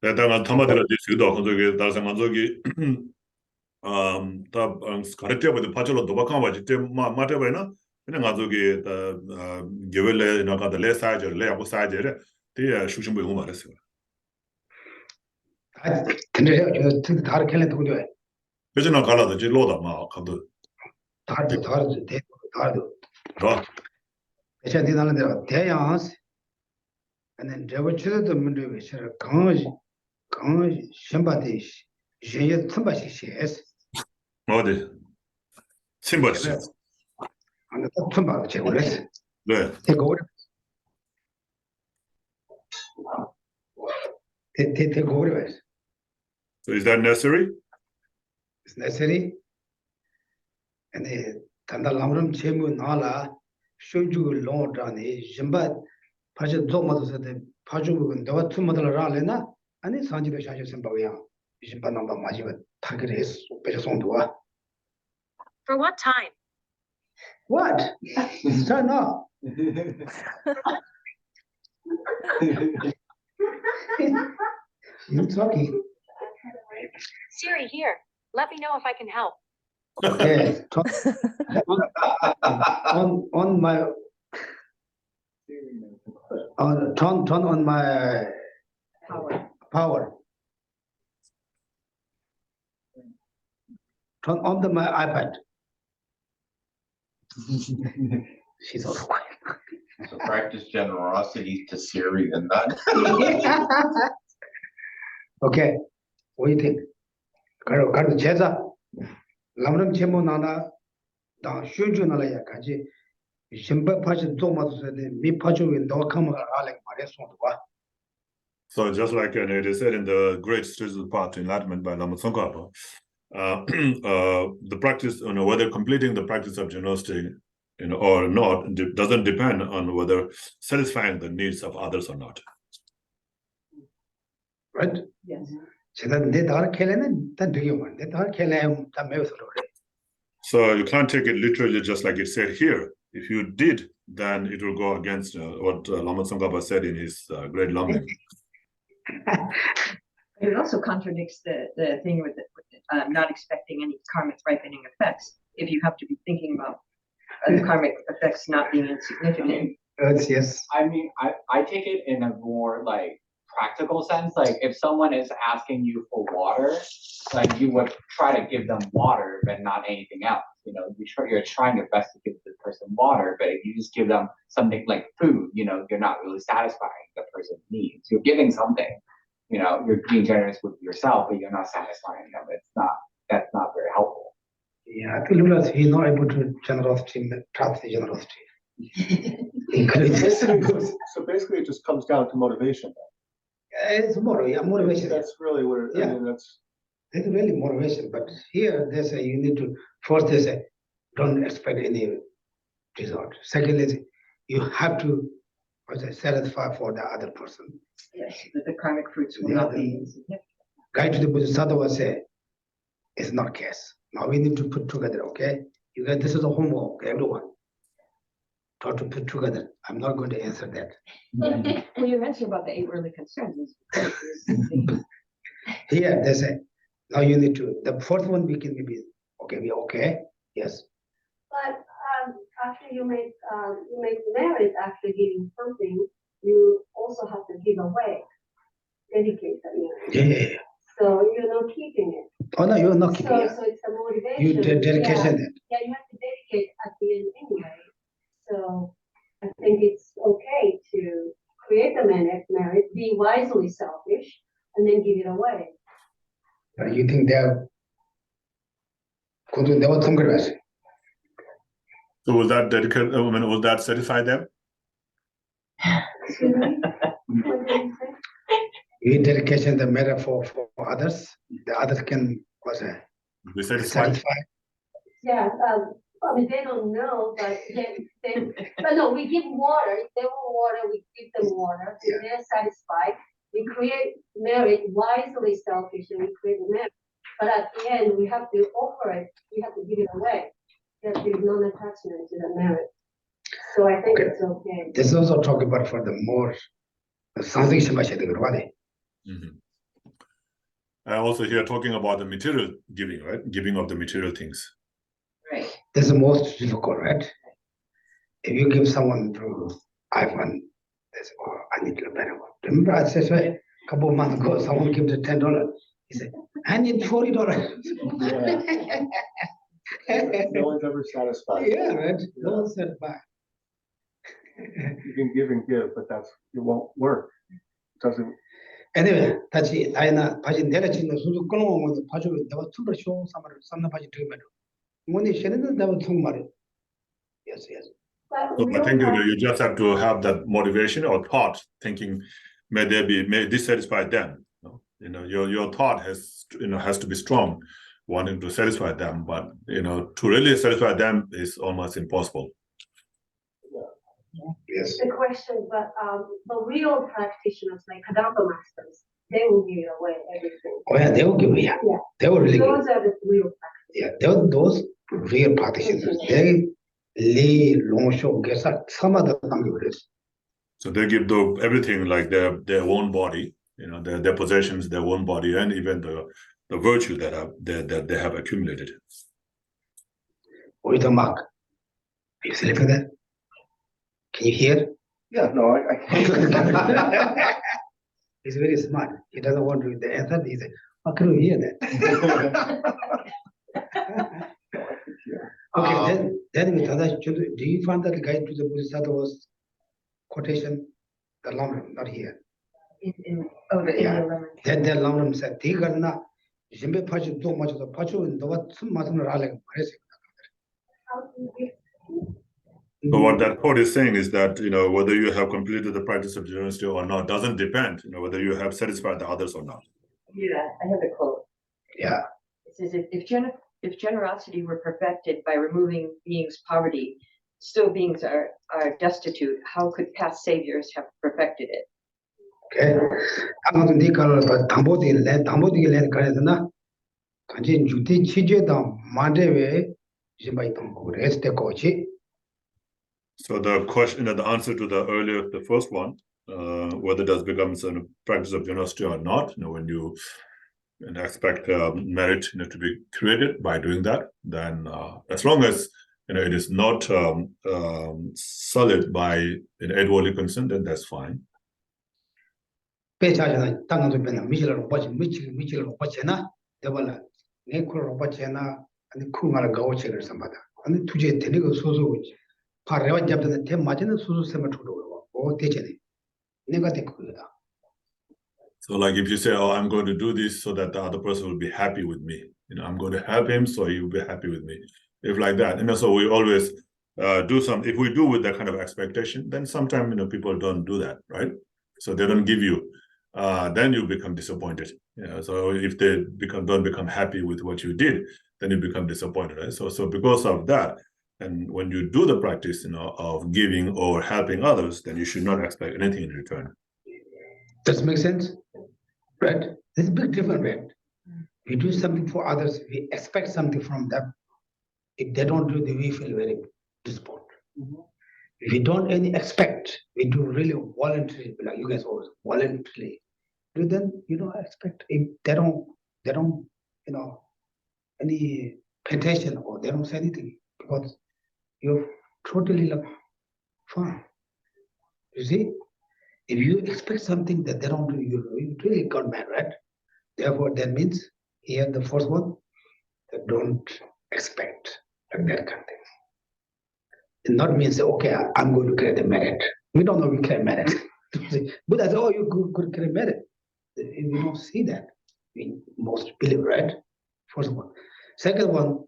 내가 타마들을 지수도 그저기 다른 만족이 다 가르쳐버도 파절로 도박하면 맞지 맞아버리나 그냥 가족이 개월에 나가다 레사이저를 하고 사이저를 뒤에 수신부 이거 말했어요. 근데 저 다른 캘레 누구도 해. 그전에 갈라도 지 로다 막 가도 다르도 어 제가 대단한 대로 대양스 and 제가 주도 문제 위해서 강의 심바데 제에 틈바시시에스 어디 심바시 안에 틈바 제거레스 네 대거레 대거레스 So is that necessary? It's necessary. And 단달람름 제무 나라 쇼주 롱드라니 심바 파제 좀마도서데 파주국은 내가 투모들 라레나 아니 산지도 샤셔 심바야 심바 넘바 마지가 타그레스 배송도와 For what time? What? Start now. You talking? Siri, here. Let me know if I can help. Okay. on my turn on my power. Turn on my iPad. She's also quiet. So practice generosity to Siri and not. Okay, what do you think? 가르 제자 남름 제모 나나 다 슈주 나라야 가지 심바 파지 도마도서데 미 파주 윈도 카마 알렉 마레송도 봐. So just like it is said in the Great Spiritual Path to Enlightenment by Lama Tsongkhapa, the practice, whether completing the practice of generosity, or not, doesn't depend on whether satisfying the needs of others or not. Right? Yes. 제가 내 다른 켈레는 다 되게 많. 내 다른 켈레 다 매워서 그래. So you can't take it literally, just like it said here. If you did, then it will go against what Lama Tsongkhapa said in his Great Longing. It also contradicts the thing with not expecting any karmic ripening effects. If you have to be thinking about karmic effects not being insignificant. Yes. I mean, I take it in a more like practical sense. Like if someone is asking you for water, like you would try to give them water, but not anything else. You're trying your best to give the person water, but if you just give them something like food, you're not really satisfying the person's needs. You're giving something, you're being generous with yourself, but you're not satisfying them. That's not very helpful. Yeah, I think he's not able to generosity, trust the generosity. So basically, it just comes down to motivation. It's more, motivation. That's really what it, I mean, it's really motivation. But here they say you need to, first they say, don't expect any result. Secondly, you have to satisfy for the other person. Yes, the karmic fruits will not be insignificant. Guide to the Bodhisattva say, it's not case. Now we need to put together, okay? You guys, this is a homework, everyone. Try to put together. I'm not going to answer that. Well, you mentioned about the 8 worldly concerns. Here they say, now you need to, the fourth one we can maybe, okay, yes. But after you make merit after giving something, you also have to give away, dedicate that merit. Yeah. So you're not keeping it. Oh no, you're not keeping it. So it's a motivation. You dedication. Yeah, you have to dedicate at the end anyway. So I think it's okay to create the merit, be wisely selfish, and then give it away. You think they're going to never think about it? So will that dedicate? Will that satisfy them? Excuse me? What did you say? You dedication the matter for others. The others can Be satisfied. Yeah. I mean, they don't know, but but no, we give water. If they want water, we give them water. If they're satisfied, we create merit, wisely selfish, and we create merit. But at the end, we have to offer it. We have to give it away. There is non-attachment to the merit. So I think it's okay. This is also talking about for the more something. I also hear talking about the material giving, right? Giving of the material things. Right. This is the most difficult, right? If you give someone through iPhone, they say, oh, I need a better one. Remember I said a couple of months ago, someone gave me $10. He said, I need $40. No one's ever satisfied. Yeah, right? No one's satisfied. You can give and give, but it won't work. It doesn't. Anyway, 다시 다이나 바지 내려지는 수도 끊어오면 바지 내가 tumble show 삼나 바지 들면 뭐니 쉐는 내가 통 말이. Yes. So I think you just have to have that motivation or thought, thinking, may this satisfy them. Your thought has to be strong, wanting to satisfy them, but to really satisfy them is almost impossible. Yes. The question, but the real practitioners like Kadamba masters, they will give away everything. Oh yeah, they will give it. Yeah. They will really. Those are the real practitioners. Yeah, those real practitioners. They lay long show get some other thing. So they give everything, like their own body, their possessions, their own body, and even the virtue that they have accumulated. With the mark. Are you sleeping there? Can you hear? Yeah, no, I can't. He's very smart. He doesn't want to the answer. He said, how can you hear that? Okay, then Then we thought, do you find that the guide to the Bodhisattva was quotation? The Lamrim, not here. In Yeah. the Then the Lamrim said, "Tigarna, Jimbe Pachu, do much of the Pachu, and the what some Masan Raleigh." So what that quote is saying is that, whether you have completed the practice of generosity or not doesn't depend, whether you have satisfied the others or not. Yeah, I have the quote. Yeah. It says, if generosity were perfected by removing beings' poverty, still beings are destitute. How could past saviors have perfected it? Okay. I'm going to call it Tambodi land Karadana. Kanjin Juti Chijeda Mandewe, Jimbai Tambo, rest the Kochi. So the question, the answer to the first one, whether that becomes a practice of generosity or not, when you expect merit, to be created by doing that, then as long as it is not sullied by an outwardly concern, then that's fine. Pechajana Tango Bena, Michel Wachena, Devala, Neko Wachena, and the Kumara Gaucher or somebody. And the Tuje Tenigo Suzu. Pareva jab the them majina susu sema tudo or teaching negative. So like if you say, oh, I'm going to do this so that the other person will be happy with me, I'm going to help him so he will be happy with me. If like that, so we always do some, if we do with that kind of expectation, then sometimes people don't do that, right? So they don't give you, then you become disappointed. So if they don't become happy with what you did, then you become disappointed, right? So because of that, and when you do the practice, of giving or helping others, then you should not expect anything in return. Does it make sense? Right? There's a big difference, right? We do something for others, we expect something from them. If they don't do it, we feel very disappointed. If we don't any expect, we do really voluntarily, like you guys always voluntarily do, then expect if they don't, any petition or they don't say anything because you're totally fine. You see, if you expect something that they don't do, you really got mad, right? Therefore, that means here the first one, that don't expect like that kind of thing. It not means okay, I'm going to create a merit. We don't know we create merit. Buddha says, oh, you could create merit. We don't see that. We most believe, right? First one. Second one.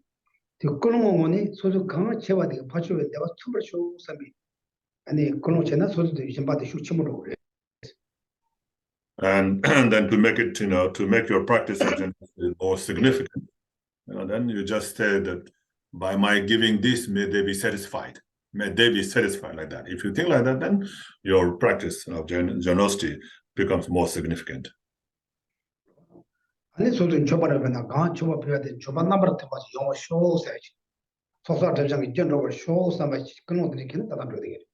The Kulumoni, so the Kama Cheva, the Pachu, there was too much show Sami. And the Kuluchena, so the Shimba, the Shuchimuro. And then to make it, to make your practice of generosity more significant, then you just say that by my giving this, may they be satisfied. May they be satisfied like that. If you think like that, then your practice of generosity becomes more significant. And so the Choba when a gun Choba period, Choba number to was your show search. So sort of general show so much drinking that I'm doing it.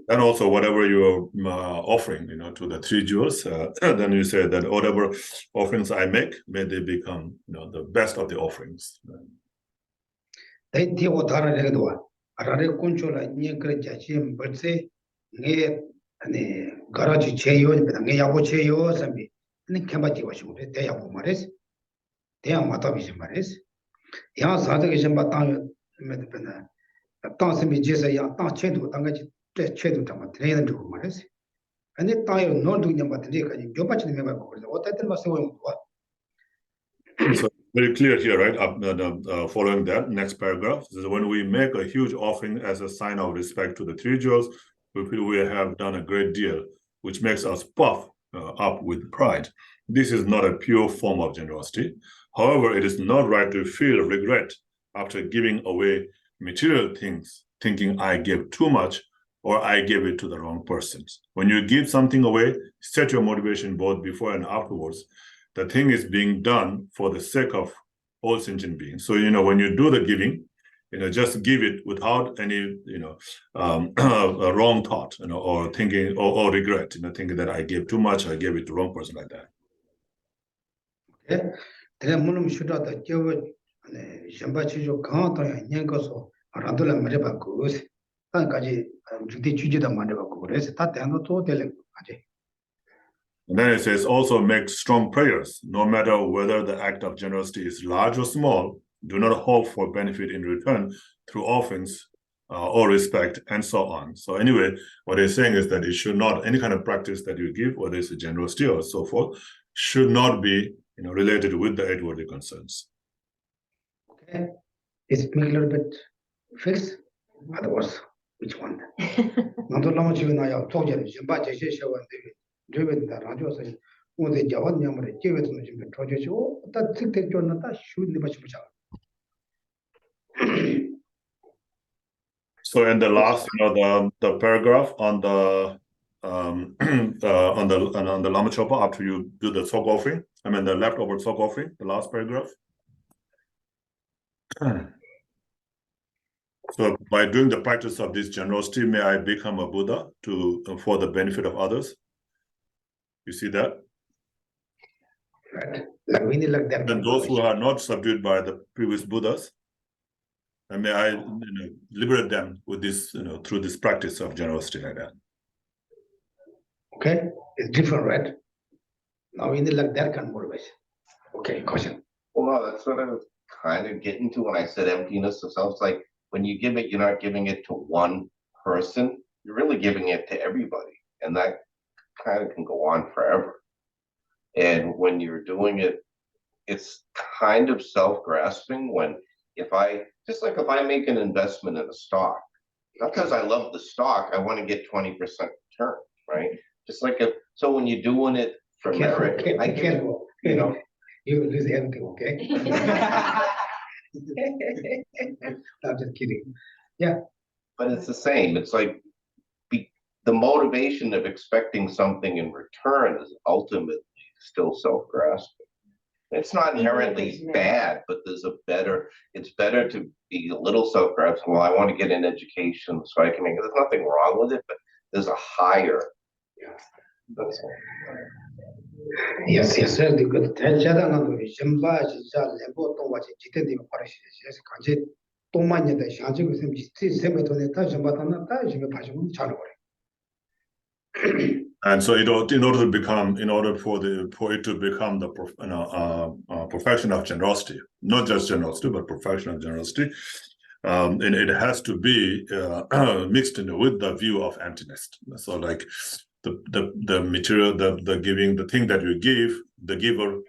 And also whatever you're offering, to the three jewels, then you say that whatever offerings I make, may they become, the best of the offerings. They deal with Tara Arare Conchola, Niagara Jachim, but say, near and Garachi Cheyo, but Nayabo Cheyo, and the Kambati was they are Maris. They are Matavish Maris. Yan Sadakishan Batan Medipena. A thousand beaches a young Chedu, Tangachi Chedu Tamatran to Maris. And the tire not doing about the Nika, you much remember what I must say. So very clear here, right? Following that, next paragraph is when we make a huge offering as a sign of respect to the three jewels, we feel we have done a great deal, which makes us puff up with pride. This is not a pure form of generosity. However, it is not right to feel regret after giving away material things, thinking I gave too much or I gave it to the wrong persons. When you give something away, set your motivation both before and afterwards. The thing is being done for the sake of all sentient beings. So, when you do the giving, just give it without any, a wrong thought, or thinking or regret, thinking that I gave too much, I gave it to the wrong person like that. Okay. Then Munum should have the Joe Shambachi Kanta and Yankoso, Arandula Mareba Gurus, Tankaji, Judy Chujida Mandeva Gurus, Tatano Totele. And then it says, also make strong prayers, no matter whether the act of generosity is large or small, do not hope for benefit in return through offerings or respect, and so on. So anyway, what they're saying is that it should not, any kind of practice that you give, whether it's a generosity or so forth, should not be related with the 8 worldly concerns. Okay, it's a little bit fixed. Otherwise, which one? Not the long you know, told you, but I say, driven the radio say, when the Javan number, give it to him, project, oh, that thing that you're not should be much. So in the last, the paragraph on the on the Lama Chopa, after you do the sock offering, I mean the leftover sock offering, the last paragraph. So by doing the practice of this generosity, may I become a Buddha for the benefit of others. You see that? Right. Like we need like that. And those who are not subdued by the previous Buddhas, and may I liberate them with this, through this practice of generosity like that. Okay, it's different, right? Now we need like that kind of motivation. Okay, question. Well, no, that's what I was kind of getting to when I said emptiness. It sounds like when you give it, you're not giving it to one person, you're really giving it to everybody. And that kind of can go on forever. And when you're doing it, it's kind of self-grasping when if I make an investment in a stock, not because I love the stock, I want to get 20% return, right? Just like so when you're doing it for merit, you lose everything, okay? I'm just kidding. Yeah. But it's the same. It's like the motivation of expecting something in return is ultimately still self-grasping. It's not inherently bad, but it's better to be a little self-grasping. Well, I want to get an education so I can make it. There's nothing wrong with it, but there's a higher. Yeah. That's all. Yes, the good. And so, in order for it to become the perfection of generosity, not just generosity, but perfection of generosity, and it has to be mixed with the view of emptiness. So, like the material, the giving, the thing that you give, the giver,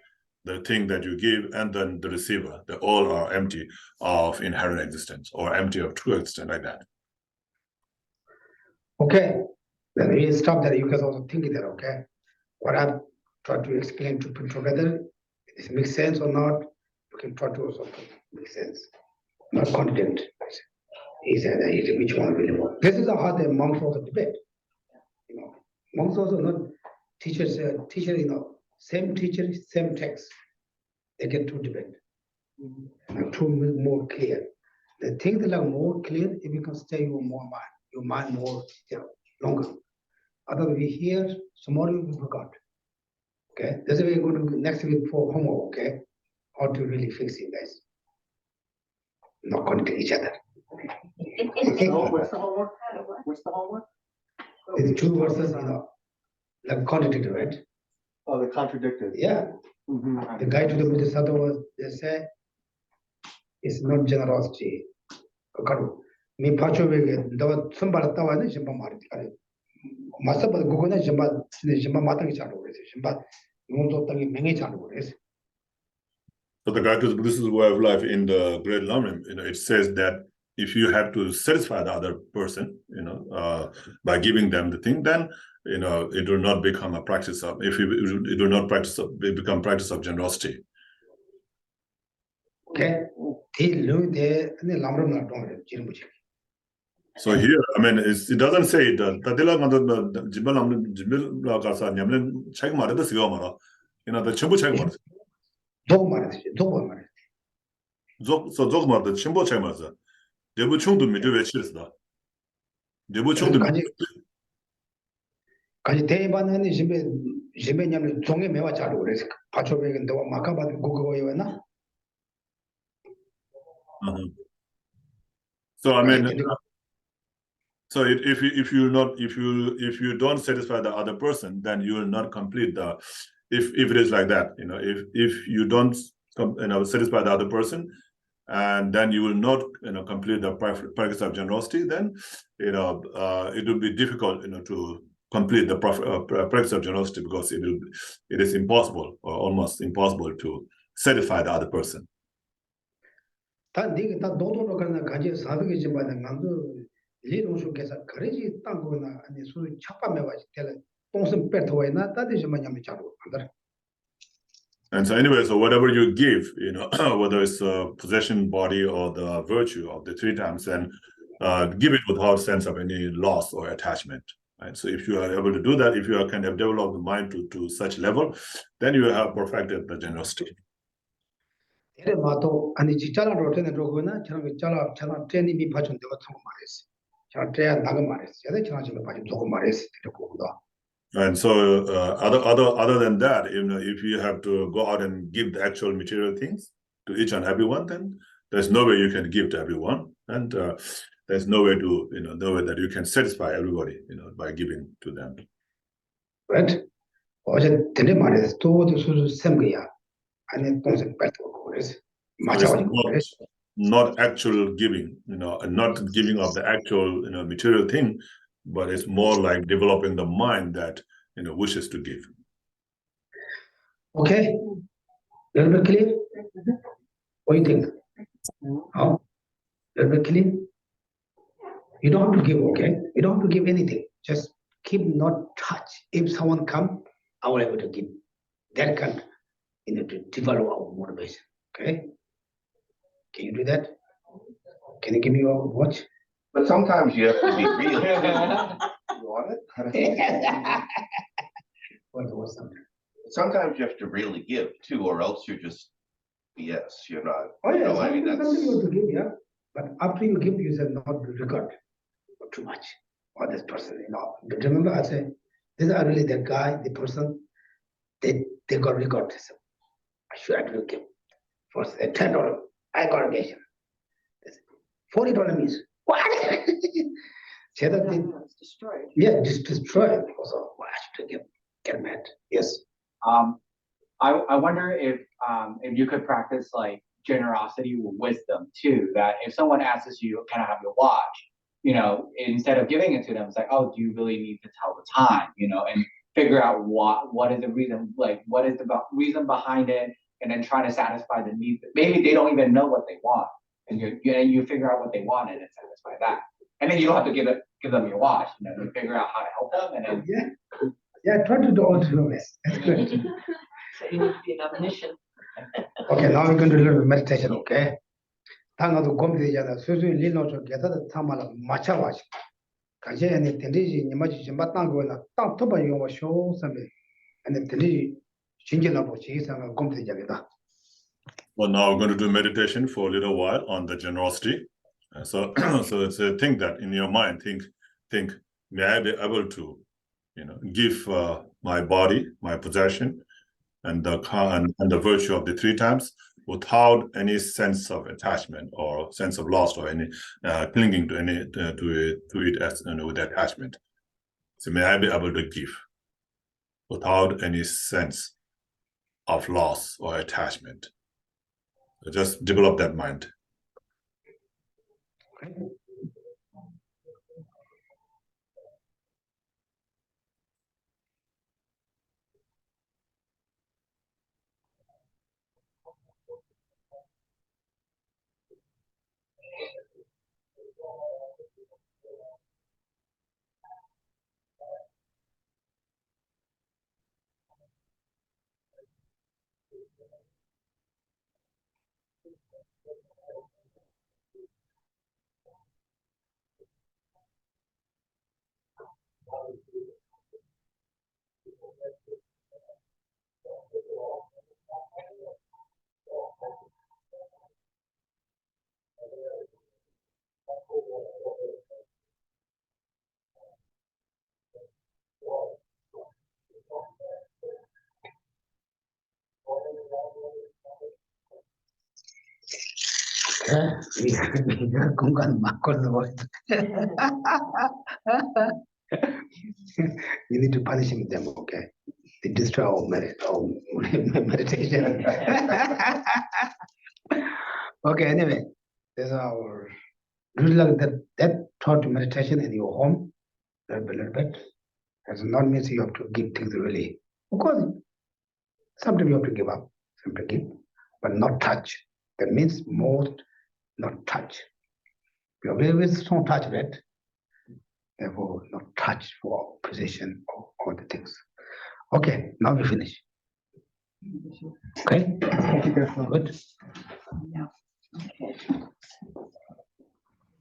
the thing that you give, and then the receiver, they all are empty of inherent existence or empty of true existence, like that. Okay. Then we stop there. You guys also think that, okay? What I've tried to explain to put together, does it make sense or not? You can try to also make sense. Not content. He said which one will work. This is how the monks also debate. Monks also not teachers, same teacher, same text. They get to debate. Two more clear. The things that are more clear, it becomes stay your more mind. Your mind more longer. Otherwise, we hear, tomorrow we forgot. Okay, that's why we're going to next week for homework. Okay, how to really fix it, guys. Not connect each other. What's the homework? What's the homework? It's 2 verses, like contradictory, right? Oh, they're contradicted. Yeah. Mm-hmm. The guy to the Bodhisattva was, they say, it's not generosity. Me pacho wege, dawa somebody tawa ne shimba mariti kare. Masaba gugona shimba matangi chadu ore se. Shimba ngonzo tangi mengi chadu ore se. So the Guide to the Buddhist way of life in the Great Lamin, it says that if you have to satisfy the other person, by giving them the thing, then it will not become a practice of. If it will not become practice of generosity. Okay. So here, I mean, it doesn't say it. So dogma chimbo chegmaza. Debu chungdu midu vechirsa. Debu chungdu 가지 대반은 집에 냐면 종에 매와 자루 그래서 파초백은 너 마카바드 고고요나. So I mean, so if you don't satisfy the other person, then you will not complete the. If it is like that, if you don't satisfy the other person, and then you will not, complete the practice of generosity, then, it will be difficult, to complete the practice of generosity, because it is impossible or almost impossible to satisfy the other person. 다 네가 다 노도로 가는 가지 사백이지만 남도 리노쇼께서 그러지 땅거나 아니 수 착밤에 와지 될 동선 빼터와이나 따디지만 냐면 자로 안다. And so anyway, so whatever you give, whether it's a possession, body, or the virtue of the three times, then give it without sense of any loss or attachment. Right? So if you are able to do that, if you are kind of develop the mind to such level, then you have perfected the generosity. 이래 마도 아니 지자라 로테네 로고나 저런 자라 저런 트레이닝이 봐준 데가 참 말했어. 저 트레야 나가 말했어. 제가 저런 집에 봐준 조금 말했어. 이렇게보다. And so other than that, if you have to go out and give the actual material things to each and everyone, then there's no way you can give to everyone, and there's no way to no way that you can satisfy everybody by giving to them. Right? 어제 되게 말했어. 또도 수수 샘거야. 아니 동생 뺏고 그래서 맞아가지고 그래서. Not actual giving, and not giving of the actual material thing, but it's more like developing the mind that wishes to give. Okay, little bit clear. What do you think? How? Little bit clear. You don't have to give, okay? You don't have to give anything. Just keep not touch. If someone come, I will able to give. That can, to develop our motivation. Okay? Can you do that? Can you give me your watch? But sometimes you have to be real. You want it? What's something? Sometimes you have to really give too, or else you're just BS. You're not. Oh yeah, I mean, something you have to give, yeah. But after you give, you said not regard or too much or this person, But remember, I said, these are really the guy, the person. They got regard. So I should actually give. First, $10, I got a nation. $40 means what? Say that thing. It's destroyed. Yeah, just destroy it. Also, why should I get mad? Yes. I wonder if you could practice like generosity with wisdom too. That if someone asks you, "Can I have your watch?" Instead of giving it to them, it's like, "Oh, do you really need to tell the time?" And figure out what is the reason, like what is the reason behind it, and then trying to satisfy the need. Maybe they don't even know what they want, and you figure out what they want and then satisfy that. And then you don't have to give them your watch. You figure out how to help them, and then Yeah, try to do all the ways. That's good. So you need to be an omniscient. Okay, now we're going to learn meditation, okay? 당가도 고민되잖아. 수수히 리노저 게다다 타마라 마차와시. 가제에 텐디지 니마지 좀 맞단 거나 딱 터봐 용어 쇼선배. 아니 텐디지 진짜라고 지상가 고민되잖아. Well, now we're going to do meditation for a little while on the generosity. So it's a thing that in your mind, think, may I be able to, give my body, my possession, and the virtue of the three times without any sense of attachment or sense of loss or any clinging to it as with attachment. So may I be able to give without any sense of loss or attachment. So just develop that mind. Okay. 공간 막걸리 You need to punish them, okay? They destroy our meditation. Okay, anyway, this is our good luck that thought meditation in your home, a little bit. Does not mean you have to give things really. Of course, sometimes you have to give up, simply give, but not touch. That means most not touch. You are very strong touch that, therefore not touch for position or all the things. Okay, now we finish. Okay, good. Yeah. Okay.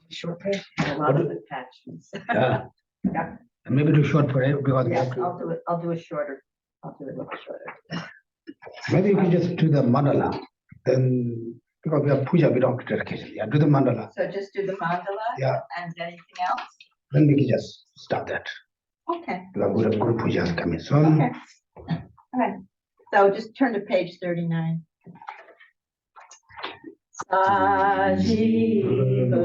Short page, a lot of attachments. Yeah. Yeah. Maybe too short for it because we Yes, have to. I'll do it shorter. I'll do it a little shorter. Maybe you can just do the mandala. Then because we have puja, we don't have to dedication. Yeah, do the mandala. So just do the mandala. Yeah. And anything else? Then we can just stop that. Okay. Because we have good pujas coming soon. Okay. All right. So just turn to page 39. Sajiva.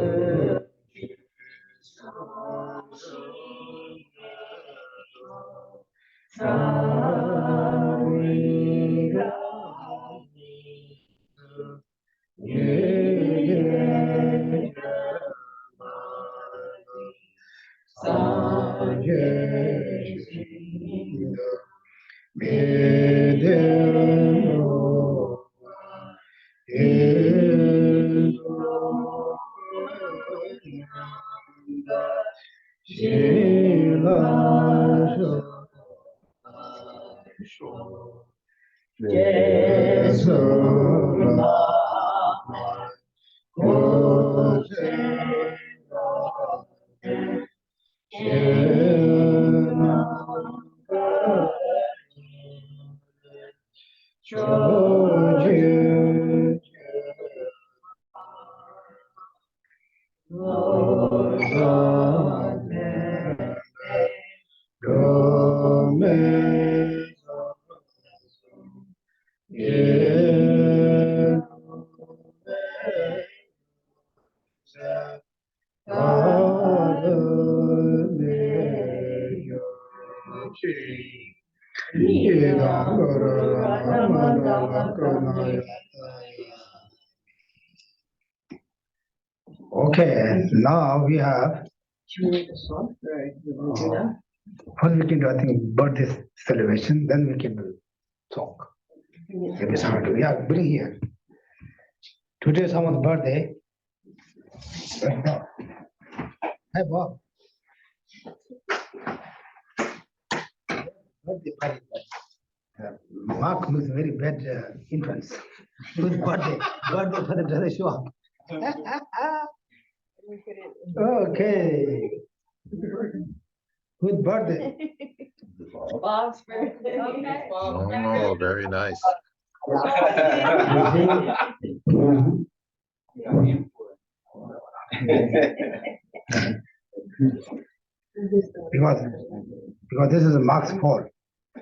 Okay, now we have. Should we read the song? Or you want to do that? First we can do, I think, birthday celebration, then we can do talk. If it's hard to, yeah, bring here. Today is someone's birthday. Hi, Bob. Birthday party. Mark looks very bad influence. Whose birthday? Birthday for the doesn't show up. Okay. Good birthday. Bob's birthday. Okay. Oh, very nice. Because this is Mark's fault.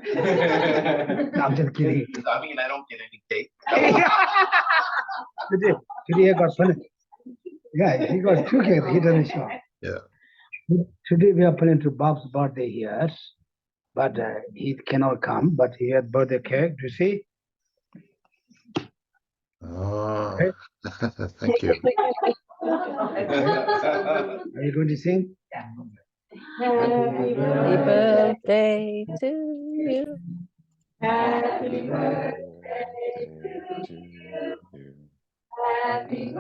I'm just kidding. Does that mean I don't get any cake? Today I got punished. Yeah, he got 2 cakes. He doesn't show. Yeah. Today we are planning to Bob's birthday here, but he cannot come. But he had birthday cake. Do you see? Oh, Okay. thank you. Are you going to sing? Happy birthday to you. Happy birthday to you. Happy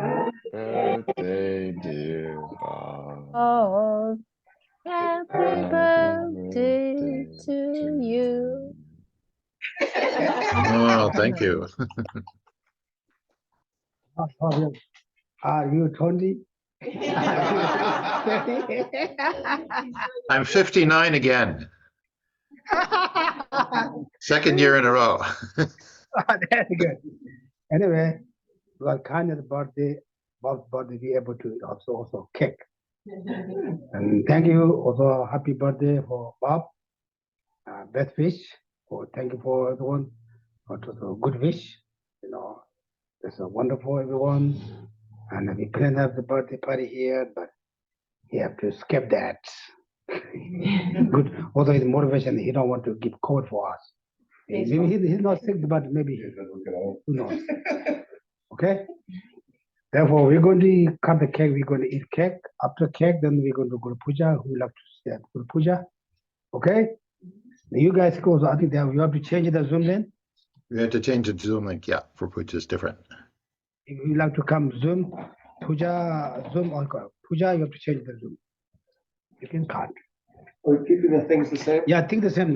birthday, dear Bob. Oh, happy birthday to you. Oh, thank you. Are you 20? I'm 59 again. Second year in a row. That's good. Anyway, well, kind of the birthday, Bob's birthday, be able to also cake. And thank you also, happy birthday for Bob. Best wish. Thank you for everyone. Also good wish. You know, it's a wonderful everyone. And we plan to have the birthday party here, but you have to skip that. Good. Although his motivation, he don't want to give code for us. Maybe he's not sick, but maybe who knows. Okay. Therefore, we're going to cut the cake. We're going to eat cake. After cake, then we're going to go to puja. Who like to see Guru puja? Okay. Now you guys go. So I think that you have to change the Zoom then. We have to change the Zoom link. Yeah, for puja is different. If you like to come Zoom, puja, Zoom or puja, you have to change the Zoom. You can cut. We're keeping the things the same? Yeah, I think the same.